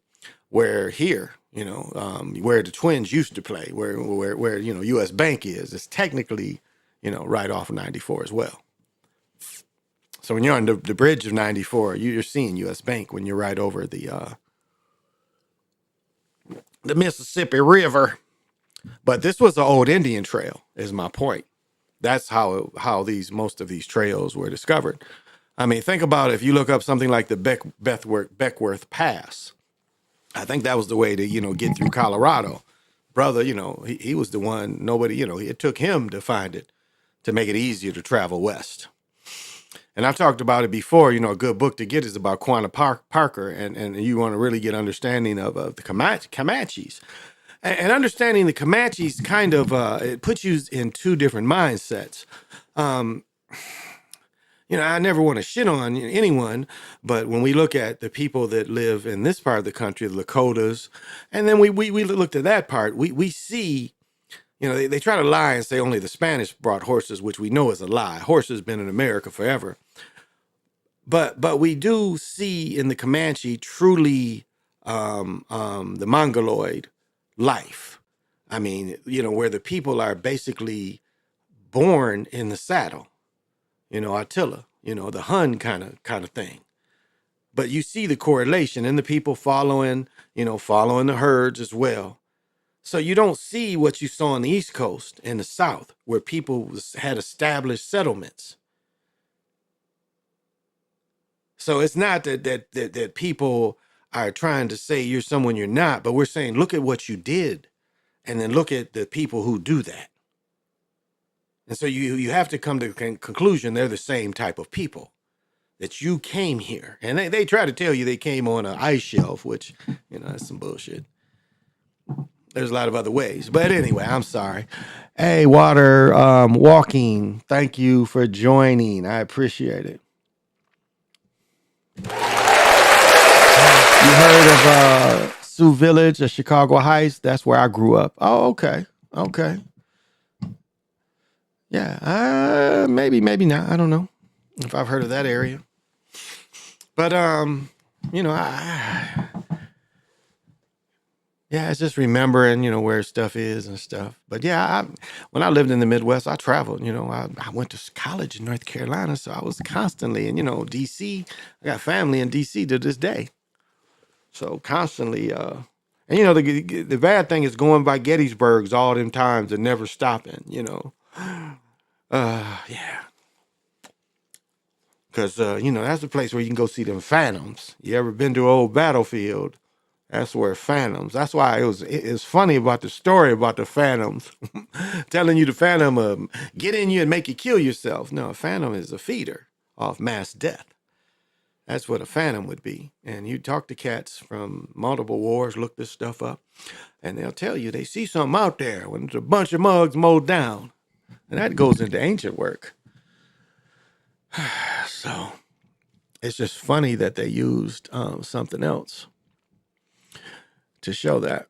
where here, where the Twins used to play, where US Bank is technically, right off of 94 as well. So when you're on the bridge of 94, you're seeing US Bank when you're right over the Mississippi River. But this was the old Indian trail, is my point. That's how most of these trails were discovered. I mean, think about it. If you look up something like the Beckworth Pass, I think that was the way to, get through Colorado. Brother, he was the one, it took him to find it, to make it easier to travel west. And I've talked about it before. A good book to get is about Quanah Parker, and you want to really get understanding of the Comanches. And understanding the Comanches kind of, it puts you in two different mindsets. I never want to shit on anyone, but when we look at the people that live in this part of the country, the Lakotas, and then we looked at that part, we see, they try to lie and say only the Spanish brought horses, which we know is a lie. Horses been in America forever. But we do see in the Comanche truly the Mongoloid life. I mean, where the people are basically born in the saddle, Attila, the Hun kind of thing. But you see the correlation in the people following the herds as well. So you don't see what you saw on the East Coast and the South, where people had established settlements. So it's not that people are trying to say you're someone you're not, but we're saying, look at what you did, and then look at the people who do that. And so you have to come to the conclusion they're the same type of people, that you came here. And they try to tell you they came on an ice shelf, which, that's some bullshit. There's a lot of other ways. But anyway, I'm sorry. Hey, Water Walking, thank you for joining. I appreciate it. You heard of Sioux Village or Chicago Heights? That's where I grew up. Oh, okay. Okay. Yeah. Maybe not. I don't know if I've heard of that area. But you know, yeah, it's just remembering, where stuff is and stuff. But yeah, when I lived in the Midwest, I traveled. I went to college in North Carolina, so I was constantly in, D.C. I got family in D.C. to this day, so constantly. And the bad thing is going by Gettysburg's all them times and never stopping. Yeah, because that's the place where you can go see them phantoms. You ever been to an old battlefield? That's where phantoms. That's why it's funny about the story about the phantoms, telling you the phantom get in you and make you kill yourself. No, a phantom is a feeder of mass death. That's what a phantom would be. And you talk to cats from multiple wars, look this stuff up, and they'll tell you they see something out there when there's a bunch of mugs mowed down. And that goes into ancient work. So it's just funny that they used something else to show that.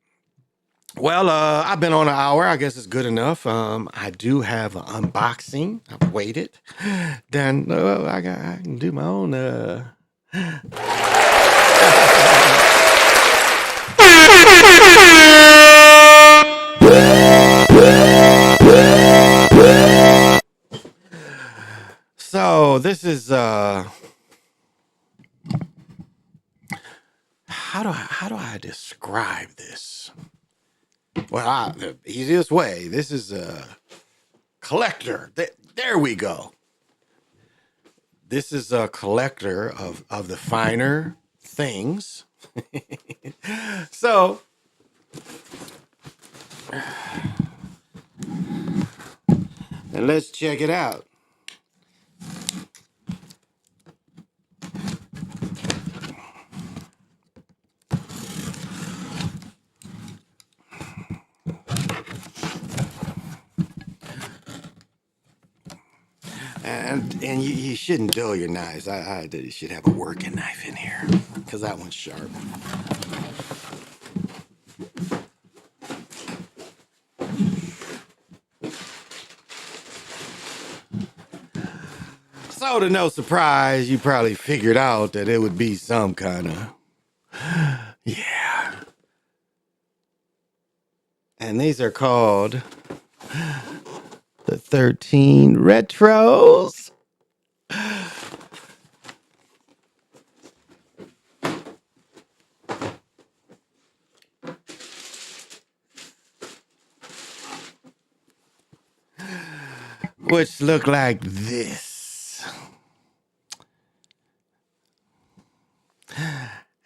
Well, I've been on an hour. I guess it's good enough. I do have an unboxing. I've waited. Then I can do my own. So this is how do I describe this? Well, the easiest way. This is a collector. There we go. This is a collector of the finer things. So, and let's check it out. And you shouldn't dull your knives. I should have a working knife in here because that one's sharp. So to no surprise, you probably figured out that it would be some kind of, yeah. And these are called the 13 Retros. Which look like this.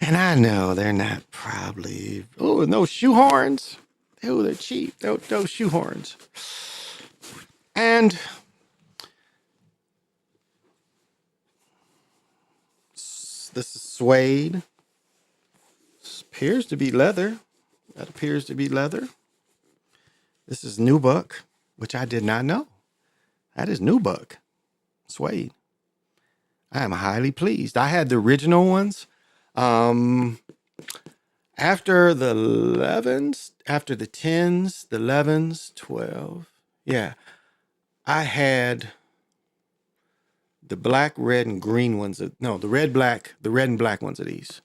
And I know they're not probably, oh, no shoehorns. Oh, they're cheap. No shoehorns. And this is suede. This appears to be leather. That appears to be leather. This is nubuck, which I did not know. That is nubuck. Suede. I am highly pleased. I had the original ones. After the 11s, after the 10s, the 11s, 12. Yeah. I had the black, red, and green ones. No, the red, and black ones of these.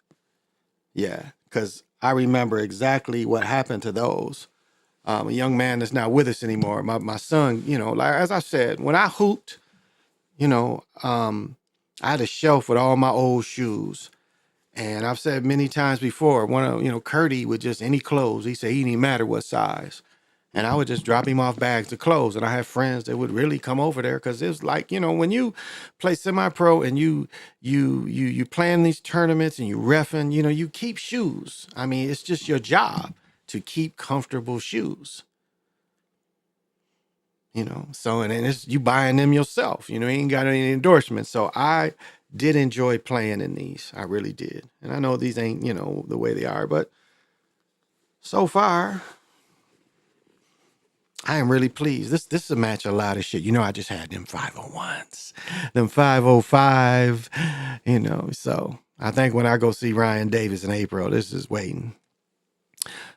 Yeah. Because I remember exactly what happened to those. A young man that's not with us anymore. My son, like as I said, when I hooped, I had a shelf with all my old shoes. And I've said many times before, Curdy would just any clothes. He said he didn't matter what size. And I would just drop him off bags of clothes. And I have friends that would really come over there because it was like, when you play semi-pro and you plan these tournaments and you reffing, you keep shoes. I mean, it's just your job to keep comfortable shoes. So and it's you buying them yourself. You ain't got any endorsements. So I did enjoy playing in these. I really did. And I know these ain't, the way they are, but so far, I am really pleased. This will match a lot of shit. You know, I just had them 501s, them 505, you know. So I think when I go see Ryan Davis in April, this is waiting.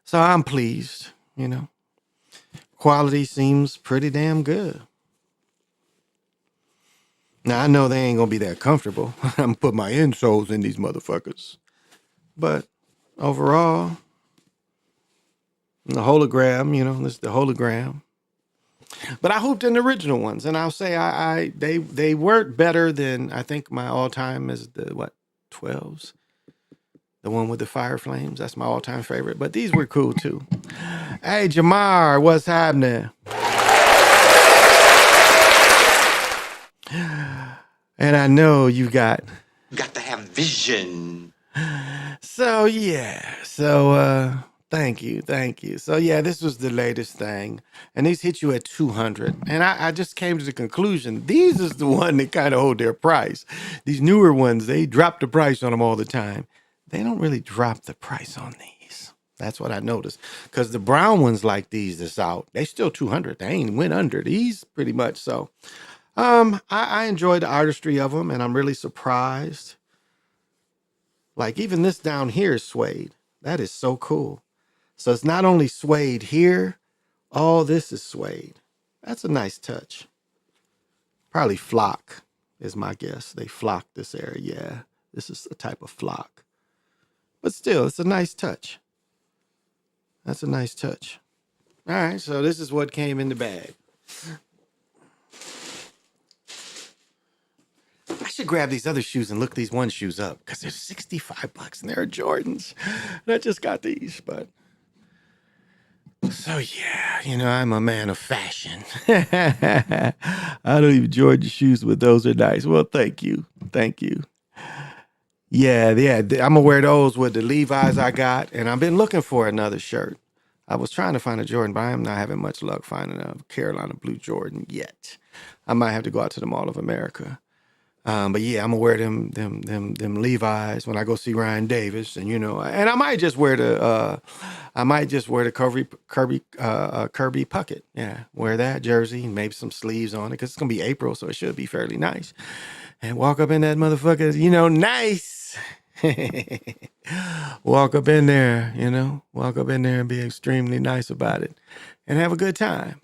So I'm pleased, you know. Quality seems pretty damn good. Now I know they ain't gonna be that comfortable. I'm gonna put my insoles in these motherfuckers. But overall, the hologram, you know, this is the hologram. But I hooped in the original ones, and I'll say they weren't better than I think my all time is the 12s, the one with the fire flames. That's my all time favorite. But these were cool too. Hey Jamar, what's happening? And I know you got to have vision. So yeah, so thank you. So yeah, this was the latest thing, and these hit you at 200. And I just came to the conclusion these is the one that kind of hold their price. These newer ones, they drop the price on them all the time. They don't really drop the price on these. That's what I noticed. Because the brown ones like these that's out, they still 200. They ain't went under these pretty much. So I enjoy the artistry of them, and I'm really surprised. Like even this down here is suede. That is so cool. So it's not only suede here, all this is suede. That's a nice touch. Probably flock is my guess. They flock this area. Yeah, this is a type of flock. But still, it's a nice touch. That's a nice touch. All right, so this is what came in the bag. I should grab these other shoes and look these one shoes up because they're $65 and they're Jordans. And I just got these, but so yeah, you know, I'm a man of fashion. I don't even Jordan shoes, but those are nice. Well, thank you. Yeah, I'm gonna wear those with the Levi's I got, and I've been looking for another shirt. I was trying to find a Jordan, but I'm not having much luck finding a Carolina blue Jordan yet. I might have to go out to the Mall of America. But yeah, I'm gonna wear them Levi's when I go see Ryan Davis, and you know, and I might just wear the Kirby Puckett. Yeah, wear that jersey and maybe some sleeves on it because it's gonna be April, so it should be fairly nice. And walk up in that motherfucker, you know, nice. Walk up in there and be extremely nice about it, and have a good time,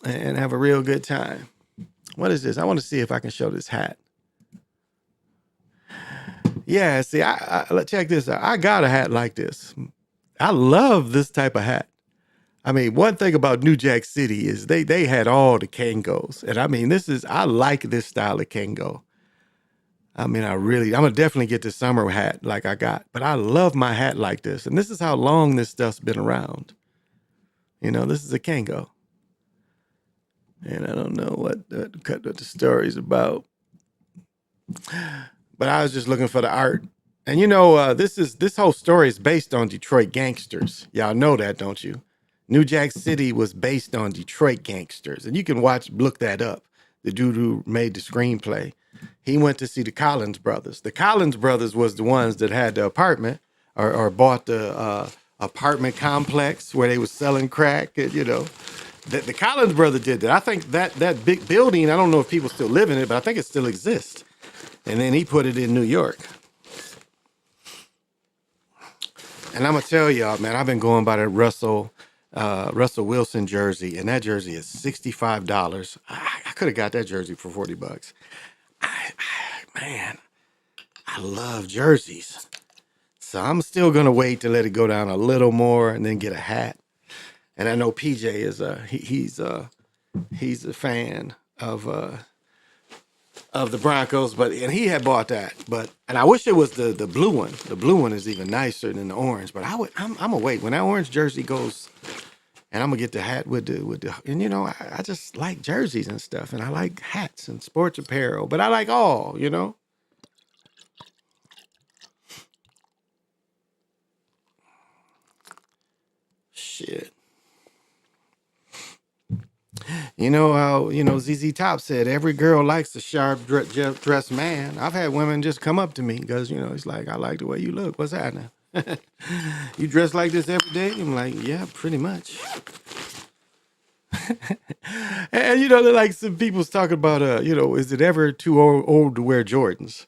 and have a real good time. What is this? I want to see if I can show this hat. Yeah, see, check this out. I got a hat like this. I love this type of hat. I mean, one thing about New Jack City is they had all the Kangos. And I mean, I like this style of Kango. I mean, I'm gonna definitely get the summer hat like I got, but I love my hat like this. And this is how long this stuff's been around. You know, this is a Kango. And I don't know what the story's about. But I was just looking for the art. And you know, this whole story is based on Detroit gangsters. Y'all know that, don't you? New Jack City was based on Detroit gangsters. And you can look that up. The dude who made the screenplay. He went to see the Collins brothers. The Collins brothers was the ones that had the apartment or bought the apartment complex where they was selling crack, and, you know. The Collins brother did that. I think that big building, I don't know if people still live in it, but I think it still exists. And then he put it in New York. And I'm gonna tell y'all, man, I've been going by the Russell Wilson jersey, and that jersey is $65. I could have got that jersey for $40. Man, I love jerseys. So I'm still gonna wait to let it go down a little more and then get a hat. And I know PJ is he's a fan of the Broncos, and he had bought that. And I wish it was the blue one. The blue one is even nicer than the orange. But I'm gonna wait when that orange jersey goes, and I'm gonna get the hat with the. And you know, I just like jerseys and stuff, and I like hats and sports apparel. But I like all, you know. Shit. You know how, ZZ Top said, every girl likes a sharp dressed man. I've had women just come up to me because, it's like, I like the way you look. What's happening? You dress like this every day? I'm like, yeah, pretty much. And like some people's talking about, is it ever too old to wear Jordans?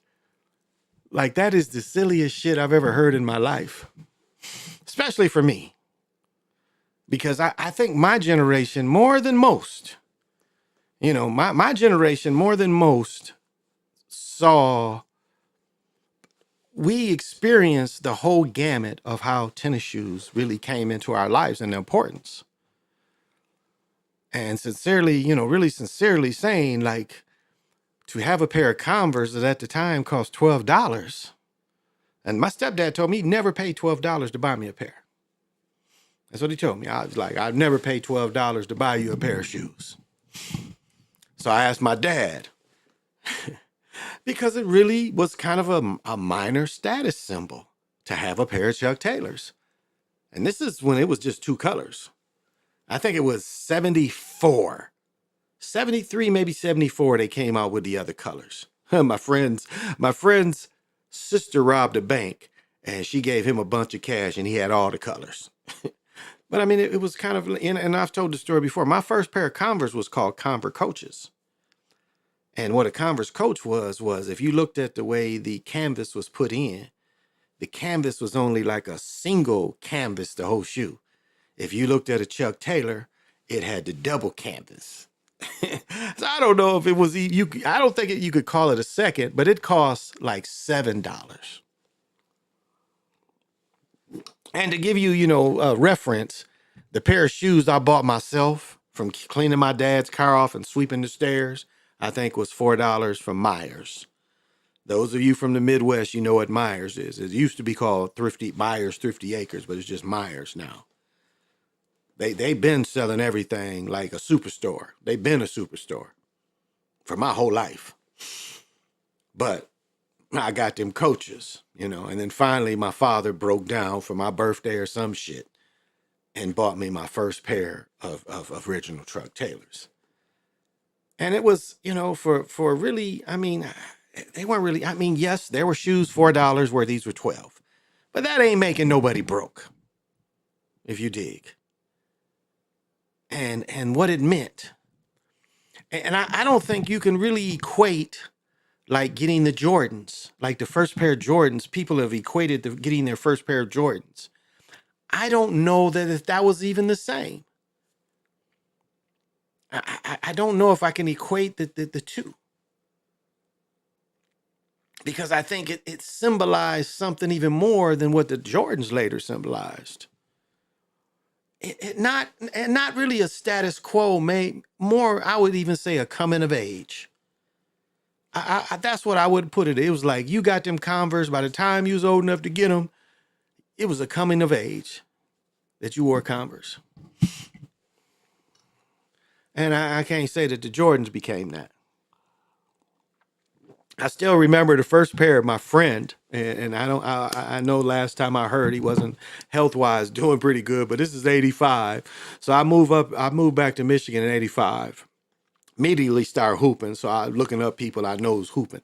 Like that is the silliest shit I've ever heard in my life, especially for me, because I think my generation more than most, my generation more than most saw, we experienced the whole gamut of how tennis shoes really came into our lives and the importance. And sincerely, really sincerely saying, like, to have a pair of Converse that at the time cost $12. And my stepdad told me he'd never paid $12 to buy me a pair. That's what he told me. I was like, I've never paid $12 to buy you a pair of shoes. So I asked my dad, because it really was kind of a minor status symbol to have a pair of Chuck Taylors. And this is when it was just two colors. I think it was 74. 73, maybe 74, they came out with the other colors. my friend's sister robbed a bank and she gave him a bunch of cash and he had all the colors. But I mean, it was kind of, and I've told the story before. My first pair of Converse was called Converse Coaches. And what a Converse Coach was if you looked at the way the canvas was put in, the canvas was only like a single canvas, the whole shoe. If you looked at a Chuck Taylor, it had the double canvas. So I don't know if it was, I don't think you could call it a second, but it cost like $7. And to give you, a reference, the pair of shoes I bought myself from cleaning my dad's car off and sweeping the stairs, I think was $4 from Myers. Those of you from the Midwest, you know what Myers is. It used to be called Myers Thrifty Acres, but it's just Myers now. They've been selling everything like a superstore. They've been a superstore for my whole life. But I got them Coaches, and then finally my father broke down for my birthday or some shit and bought me my first pair of original Chuck Taylors. And it was, for really, I mean, they weren't really, I mean, yes, there were shoes $4 where these were 12, but that ain't making nobody broke, if you dig. And what it meant. And I don't think you can really equate like getting the Jordans, like the first pair of Jordans. People have equated to getting their first pair of Jordans. I don't know that if that was even the same. I don't know if I can equate the two. Because I think it symbolized something even more than what the Jordans later symbolized. Not really a status quo, more, I would even say a coming of age. That's what I would put it. It was like you got them Converse. By the time you was old enough to get them, it was a coming of age that you wore Converse. And I can't say that the Jordans became that. I still remember the first pair of my friend, and I know last time I heard he wasn't health-wise doing pretty good, but this is 85. So I moved back to Michigan in 85. Immediately start hooping. So I looking up people I know who's hooping.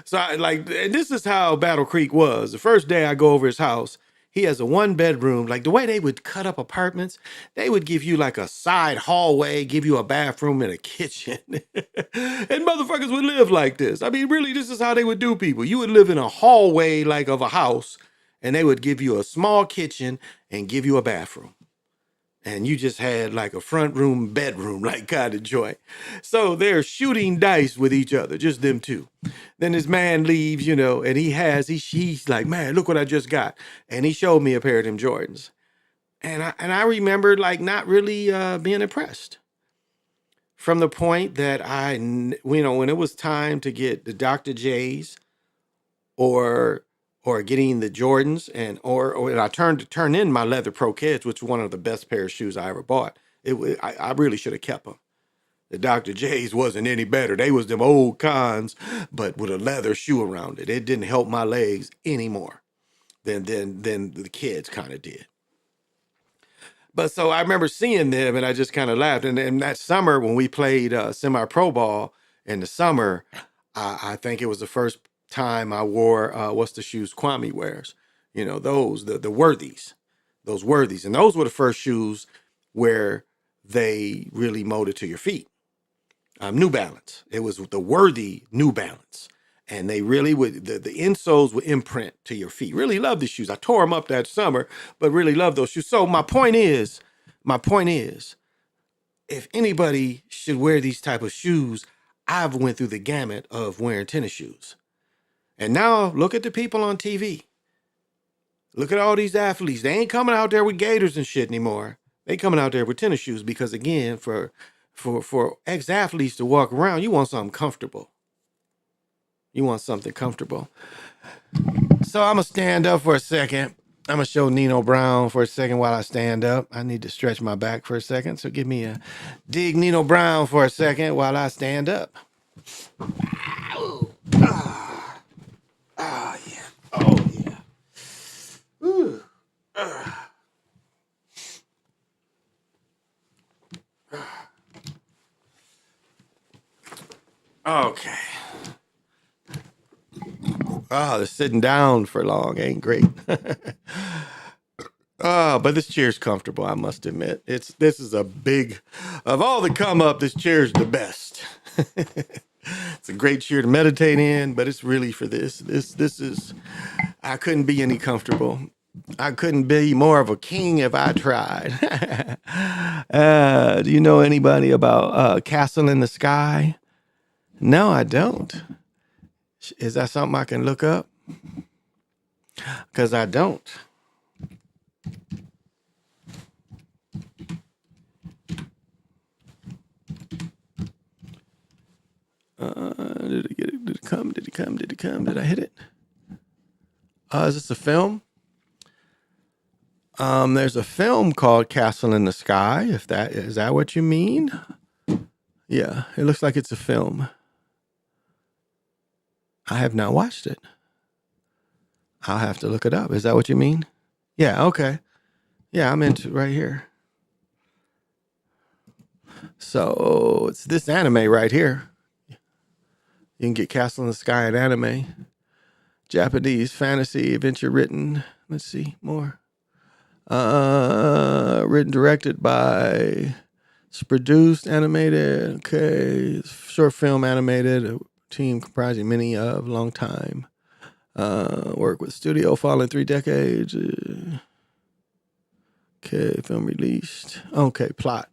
So this is how Battle Creek was. The first day I go over his house, he has a 1-bedroom. Like the way they would cut up apartments, they would give you like a side hallway, give you a bathroom and a kitchen. And motherfuckers would live like this. I mean, really, this is how they would do people. You would live in a hallway like of a house, and they would give you a small kitchen and give you a bathroom. And you just had like a front room, bedroom, like kind of joint. So they're shooting dice with each other, just them two. Then this man leaves, and he's like, man, look what I just got. And he showed me a pair of them Jordans. And I remember like not really being impressed. From the point that when it was time to get the Dr. J's or getting the Jordans or I turn in my leather Pro Kids, which was one of the best pair of shoes I ever bought. I really should have kept them. The Dr. J's wasn't any better. They was them old cons, but with a leather shoe around it. It didn't help my legs any more than the kids kind of did. But so I remember seeing them and I just kind of laughed. And that summer when we played semi-pro ball in the summer, I think it was the first time I wore, what's the shoes Kwame wears? Those, the Worthies, those Worthies. And those were the first shoes where they really molded to your feet. New Balance. It was the worthy New Balance. And they really would, the insoles would imprint to your feet. Really love these shoes. I tore them up that summer, but really love those shoes. So my point is, if anybody should wear these type of shoes, I've went through the gamut of wearing tennis shoes. And now look at the people on TV. Look at all these athletes. They ain't coming out there with gaiters and shit anymore. They coming out there with tennis shoes because, again, for ex-athletes to walk around, you want something comfortable. You want something comfortable. So I'm going to stand up for a second. I'm going to show Nino Brown for a second while I stand up. I need to stretch my back for a second. So give me a dig Nino Brown for a second while I stand up. Oh, yeah. Oh, yeah. Ooh. Okay. The sitting down for long ain't great. But this chair's comfortable, I must admit. This is a big, of all the come up, this chair's the best. It's a great chair to meditate in, but it's really for this. This is, I couldn't be any comfortable. I couldn't be more of a king if I tried. Do you know anybody about Castle in the Sky? No, I don't. Is that something I can look up? Because I don't. Did it get it? Did it come? Did it come? Did it come? Did I hit it? Is this a film? There's a film called Castle in the Sky. If that is that what you mean? Yeah, it looks like it's a film. I have not watched it. I'll have to look it up. Is that what you mean? Yeah, okay. Yeah, I'm into it right here. So it's this anime right here. You can get Castle in the Sky in anime. Japanese fantasy adventure written. Let's see more. Written, directed by. It's produced, animated. Okay, short film animated. A team comprising many of long time. Work with studio following 3 decades. Okay, film released. Okay, plot.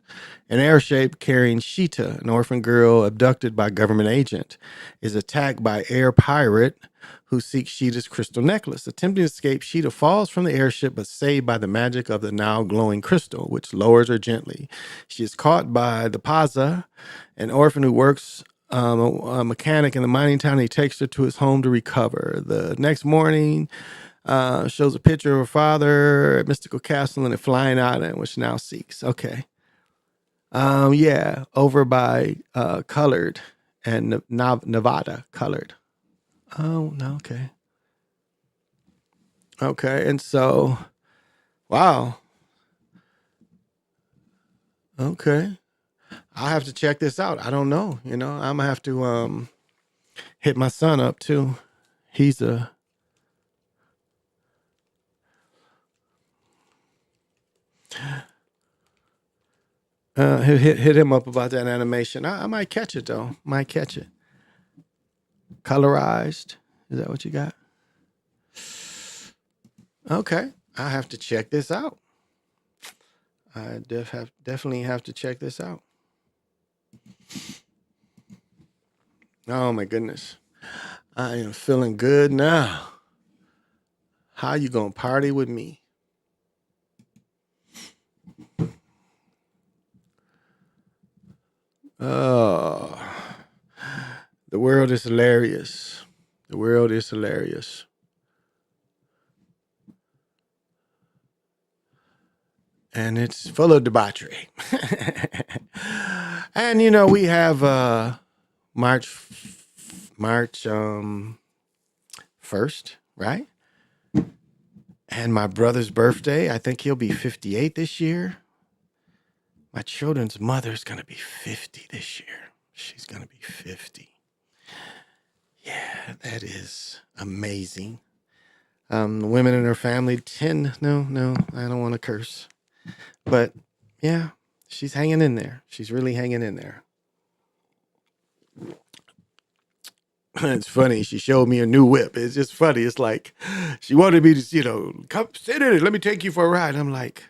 An airship carrying Sheeta, an orphan girl abducted by government agent, is attacked by air pirate who seeks Sheeta's crystal necklace. Attempting to escape, Sheeta falls from the airship but saved by the magic of the now glowing crystal, which lowers her gently. She is caught by the Paza, an orphan who works a mechanic in the mining town. He takes her to his home to recover. The next morning, shows a picture of her father at Mystical Castle and a flying island, which now seeks. Okay. Yeah, over by Colored and Nevada Colored. Oh, no, okay. Okay, and so, wow. Okay. I'll have to check this out. I don't know. I'm gonna have to hit my son up too. He's a hit him up about that animation. I might catch it though. Might catch it. Colorized. Is that what you got? Okay. I have to check this out. I definitely have to check this out. Oh my goodness. I am feeling good now. How you gonna party with me? Oh, the world is hilarious. The world is hilarious. And it's full of debauchery. And we have March 1st, right? And my brother's birthday. I think he'll be 58 this year. My children's mother's going to be 50 this year. She's going to be 50. Yeah, that is amazing. The women in her family, 10. No, I don't want to curse. But yeah, She's hanging in there. She's really hanging in there. It's funny. She showed me a new whip. It's just funny. It's like she wanted me to, come sit in it. Let me take you for a ride. I'm like,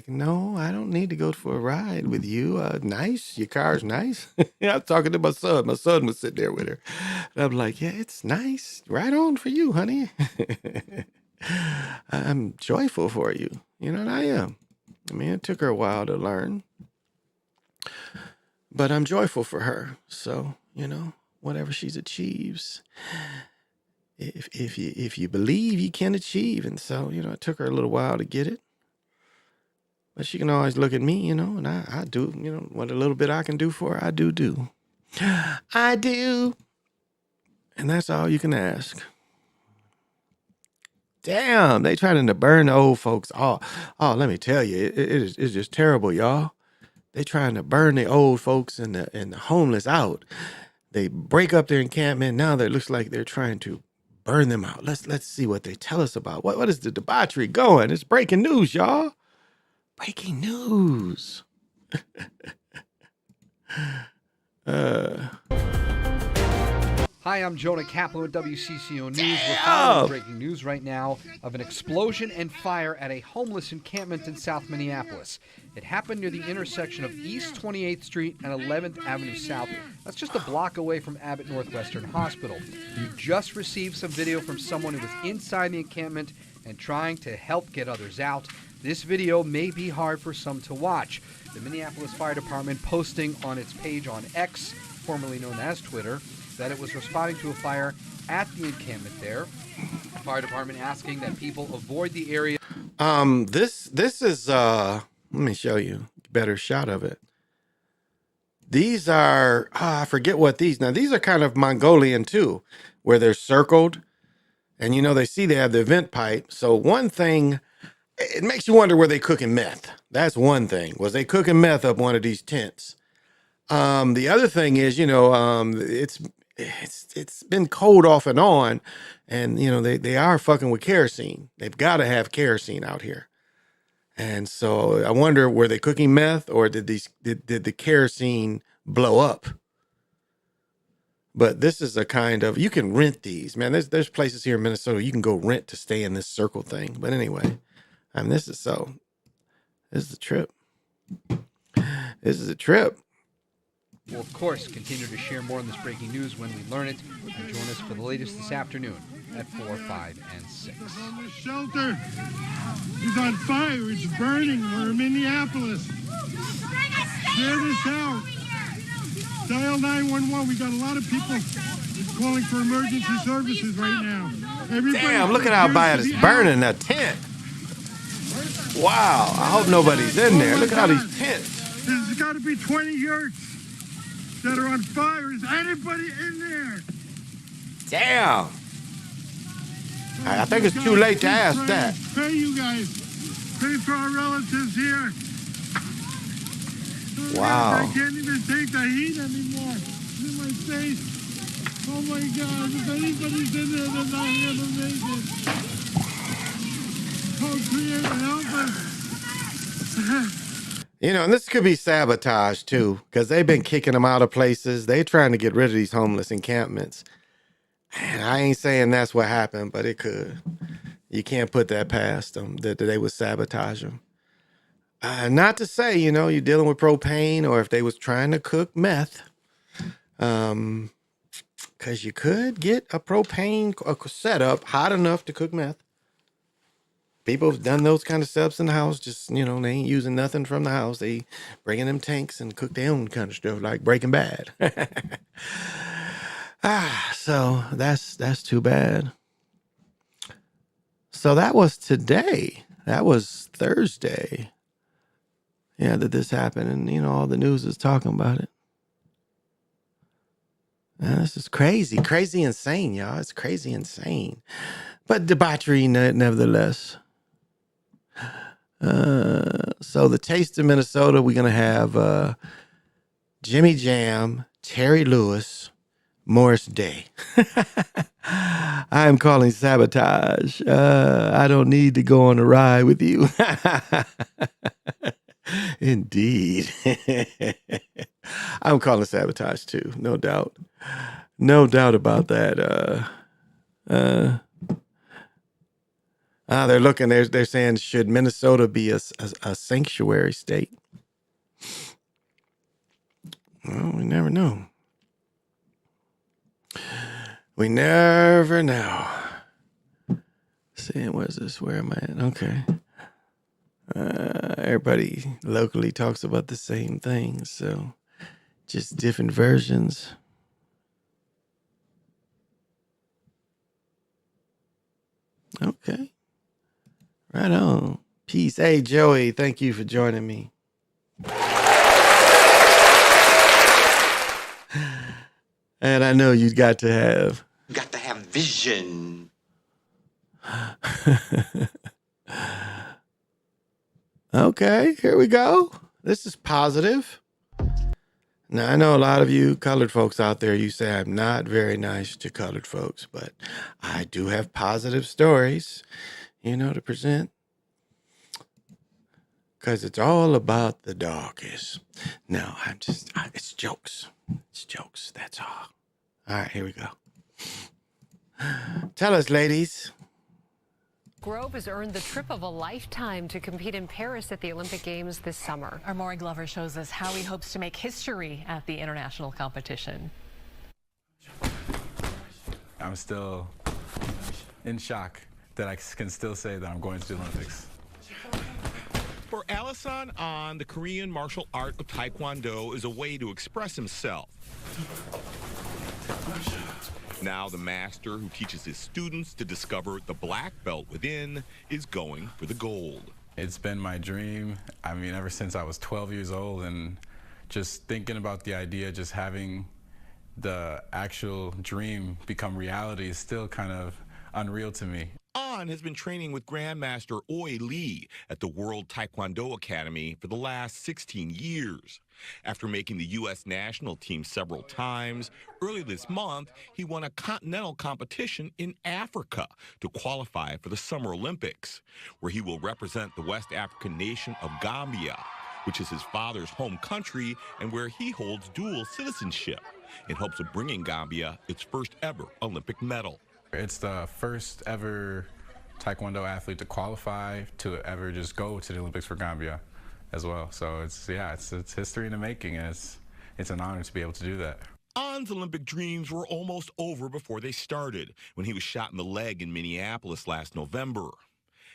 no, I don't need to go for a ride with you. Nice. Your car's nice. Yeah, I'm talking to my son. My son was sitting there with her. And I'm like, yeah, it's nice. Right on for you, honey. I'm joyful for you. And I am. I mean, it took her a while to learn, but I'm joyful for her. So, whatever she achieves, if you believe, you can achieve. And so, it took her a little while to get it, but she can always look at me, and I do, what a little bit I can do for her, I do. I do. And that's all you can ask. Damn, they trying to burn the old folks. Oh, let me tell you, it's just terrible, y'all. They trying to burn the old folks and the homeless out. They break up their encampment. Now it looks like they're trying to burn them out. Let's see what they tell us about. What is the debauchery going? It's breaking news, y'all. Breaking news. Hi, I'm Jonah Kaplan with WCCO News. We're following breaking news right now of an explosion and fire at a homeless encampment in South Minneapolis. It happened near the intersection of East 28th Street and 11th Avenue South. That's just a block away from Abbott Northwestern Hospital. You just received some video from someone who was inside the encampment and trying to help get others out. This video may be hard for some to watch. The Minneapolis Fire Department posting on its page on X, formerly known as Twitter, that it was responding to a fire at the encampment there. The fire department asking that people avoid the area. This is let me show you a better shot of it. These are I forget what these. Now these are kind of Mongolian too, where they're circled, and they see they have the vent pipe. So one thing, it makes you wonder, were they cooking meth? That's one thing. Was they cooking meth up one of these tents? The other thing is, it's been cold off and on, and they are fucking with kerosene. They've got to have kerosene out here, and so I wonder, were they cooking meth, or did the kerosene blow up? But this is a kind of, you can rent these, man. There's places here in Minnesota you can go rent to stay in this circle thing. But anyway, this is a trip. This is a trip. We'll, of course, continue to share more on this breaking news when we learn it. And join us for the latest this afternoon at 4, 5, and 6. The shelter is on fire. It's burning. We're in Minneapolis. Clear this out. Dial 911. We got a lot of people calling for emergency services right now. Damn, look at how bad it's burning, that tent. Wow, I hope nobody's in there. Look at all these tents. There's got to be 20 yurts that are on fire. Is anybody in there? Damn. I think it's too late to ask that. Pray, you guys. Pray for our relatives here. Oh, wow. God, I can't even take the heat anymore. It's in my face. Oh my God. If anybody's in there, they're not going to make it. Oh, Creator, help us. And this could be sabotage too, because they've been kicking them out of places. They're trying to get rid of these homeless encampments. And I ain't saying that's what happened, but it could. You can't put that past them, that they would sabotage them. Not to say, you're dealing with propane, or if they was trying to cook meth. Because you could get a propane setup hot enough to cook meth. People have done those kind of setups in the house. Just, they ain't using nothing from the house. They bring in them tanks and cook their own kind of stuff, like Breaking Bad. So that's too bad. So that was today. That was Thursday. Yeah, that this happened, and all the news is talking about it. This is crazy, insane, y'all. It's crazy, insane, but debauchery nevertheless. So the Taste of Minnesota, we're gonna have Jimmy Jam, Terry Lewis, Morris Day. I'm calling sabotage. I don't need to go on a ride with you. Indeed. I'm calling sabotage too, no doubt. No doubt about that. They're looking. They're saying, should Minnesota be a sanctuary state? Well, we never know. We never know. See, where's this? Where am I at? Okay. Everybody locally talks about the same thing, so just different versions. Okay. Right on. Peace. Hey, Joey, thank you for joining me. And I know you got to have. You got to have vision. Okay, here we go. This is positive. Now, I know a lot of you colored folks out there, you say I'm not very nice to colored folks, but I do have positive stories, to present. Because it's all about the darkies. No, it's jokes. It's jokes, that's all. All right, here we go. Tell us, ladies. Grove has earned the trip of a lifetime to compete in Paris at the Olympic Games this summer. Our Maury Glover shows us how he hopes to make history at the international competition. I'm still in shock that I can still say that I'm going to the Olympics. For Allison An, the Korean martial art of Taekwondo is a way to express himself. Now the master who teaches his students to discover the black belt within is going for the gold. It's been my dream, ever since I was 12 years old, and just thinking about the idea, just having the actual dream become reality is still kind of unreal to me. An has been training with Grandmaster Oi Lee at the World Taekwondo Academy for the last 16 years. After making the U.S. national team several times, early this month, he won a continental competition in Africa to qualify for the Summer Olympics, where he will represent the West African nation of Gambia, which is his father's home country and where he holds dual citizenship in hopes of bringing Gambia its first ever Olympic medal. It's the first ever Taekwondo athlete to qualify to ever just go to the Olympics for Gambia as well. So it's history in the making, and it's an honor to be able to do that. An's Olympic dreams were almost over before they started when he was shot in the leg in Minneapolis last November.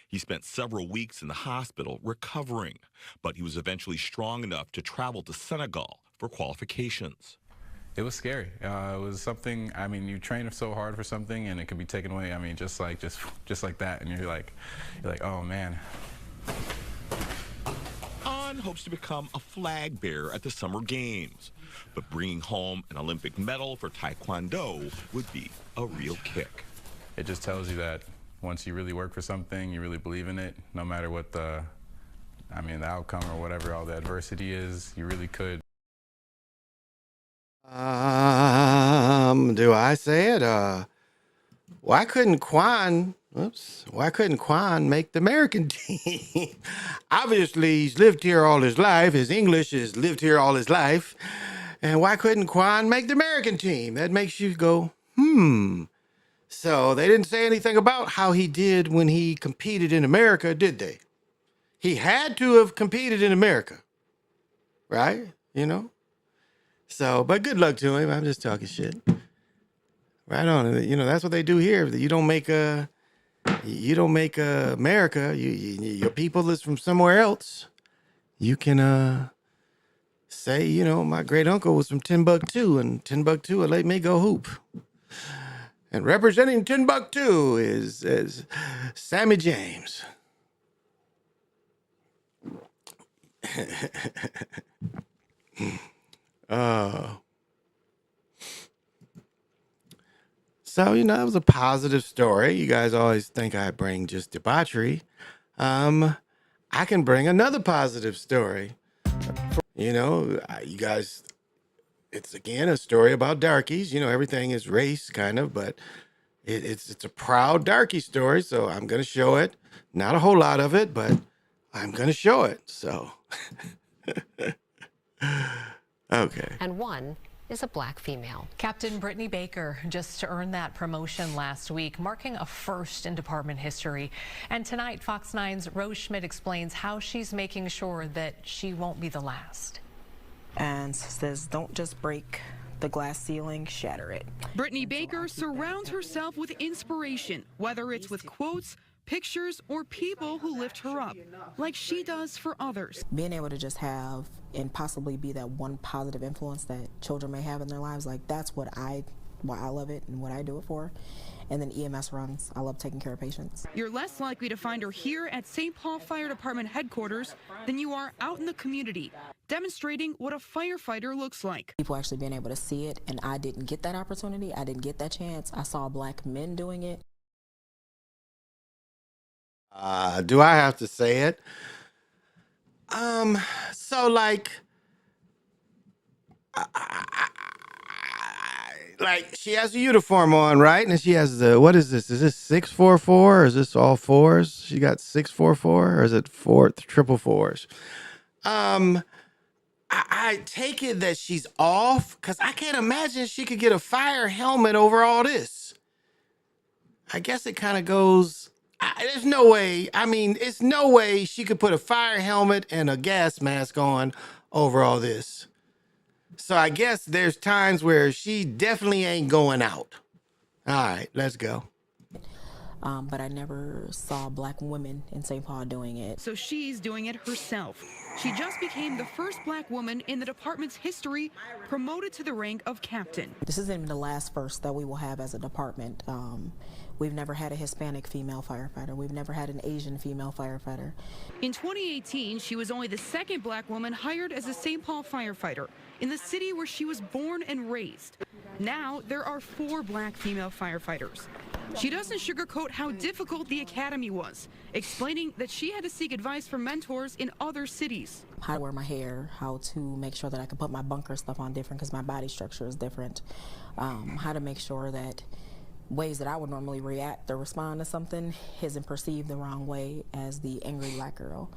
He spent several weeks in the hospital recovering, but he was eventually strong enough to travel to Senegal for qualifications. It was scary. It was something, you train so hard for something and it can be taken away. Just like that, and you're like, oh man. An hopes to become a flag bearer at the Summer Games, but bringing home an Olympic medal for Taekwondo would be a real kick. It just tells you that once you really work for something, you really believe in it, no matter what the outcome or whatever all the adversity is, you really could. Do I say it? Why couldn't Quan make the American team? Obviously, he's lived here all his life. His English has lived here all his life. And why couldn't Quan make the American team? That makes you go, So they didn't say anything about how he did when he competed in America, did they? He had to have competed in America, right? So, but good luck to him. I'm just talking shit. Right on. That's what they do here. You don't make America. Your people is from somewhere else. You can say, my great uncle was from Timbuktu, and Timbuktu let me go hoop. And representing Timbuktu is Sammy James. So, that was a positive story. You guys always think I bring just debauchery. I can bring another positive story. You guys, it's again a story about darkies. Everything is race kind of, but it's a proud darky story. So I'm going to show it. Not a whole lot of it, but I'm going to show it. So, okay. And one is a black female. Captain Brittany Baker just earned that promotion last week, marking a first in department history. And tonight, Fox 9's Rose Schmidt explains how she's making sure that she won't be the last. And says, don't just break the glass ceiling, shatter it. Brittany Baker surrounds herself with inspiration, whether it's with quotes, pictures, or people who lift her up, like she does for others. Being able to just have and possibly be that one positive influence that children may have in their lives, like that's why I love it and what I do it for. And then EMS runs. I love taking care of patients. You're less likely to find her here at St. Paul Fire Department headquarters than you are out in the community, demonstrating what a firefighter looks like. People actually being able to see it, and I didn't get that opportunity. I didn't get that chance. I saw black men doing it. Do I have to say it? So like, like she has a uniform on, right? And she has the, what is this? Is this 644 or is this all fours? She got 644 or is it triple fours? I take it that she's off because I can't imagine she could get a fire helmet over all this. I guess it kind of goes, there's no way. I mean, it's no way she could put a fire helmet and a gas mask on over all this. So I guess there's times where she definitely ain't going out. All right, let's go. But I never saw black women in St. Paul doing it. So she's doing it herself. She just became the first black woman in the department's history promoted to the rank of captain. This isn't even the last first that we will have as a department. We've never had a Hispanic female firefighter. We've never had an Asian female firefighter. In 2018, she was only the second black woman hired as a St. Paul firefighter in the city where she was born and raised. Now, there are 4 black female firefighters. She doesn't sugarcoat how difficult the academy was, explaining that she had to seek advice from mentors in other cities. How to wear my hair, how to make sure that I can put my bunker stuff on different because my body structure is different. How to make sure that ways that I would normally react or respond to something isn't perceived the wrong way as the angry black girl,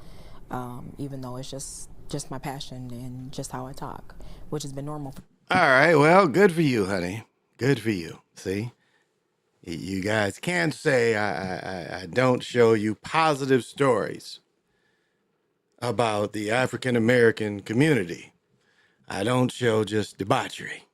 even though it's just my passion and just how I talk, which has been normal. All right, well, good for you, honey. Good for you. See? You guys can't say I don't show you positive stories about the African American community. I don't show just debauchery.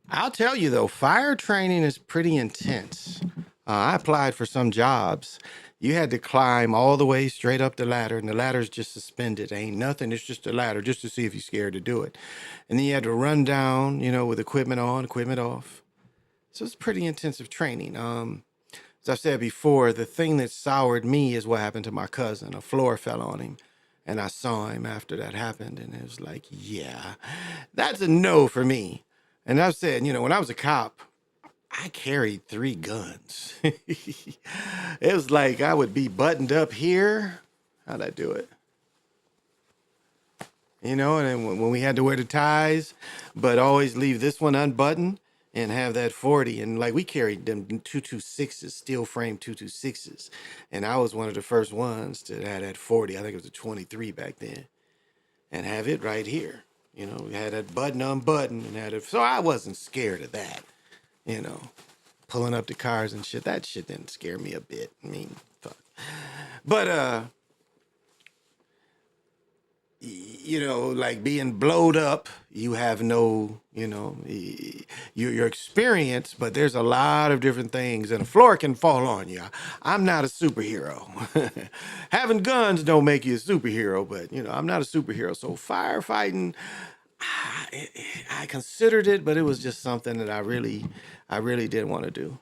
I'll tell you though, fire training is pretty intense. I applied for some jobs. You had to climb all the way straight up the ladder, and the ladder's just suspended. Ain't nothing. It's just a ladder just to see if you're scared to do it. And then you had to run down, with equipment on, equipment off. So it's pretty intensive training. As I've said before, the thing that soured me is what happened to my cousin. A floor fell on him, and I saw him after that happened, and it was like, yeah, that's a no for me. And I've said, when I was a cop, I carried 3 guns. It was like I would be buttoned up here. How'd I do it? And then when we had to wear the ties, but always leave this one unbuttoned and have that 40. And like we carried them 226s, steel frame 226s. And I was one of the first ones to have that 40. I think it was a 23 back then. And have it right here. We had that button unbuttoned and had it. So I wasn't scared of that. Pulling up the cars and shit. That shit didn't scare me a bit. I mean, fuck. But, like being blowed up, you have no, your experience, but there's a lot of different things and a floor can fall on you. I'm not a superhero. Having guns don't make you a superhero, but, I'm not a superhero. So firefighting, I considered it, but it was just something that I really didn't want to do.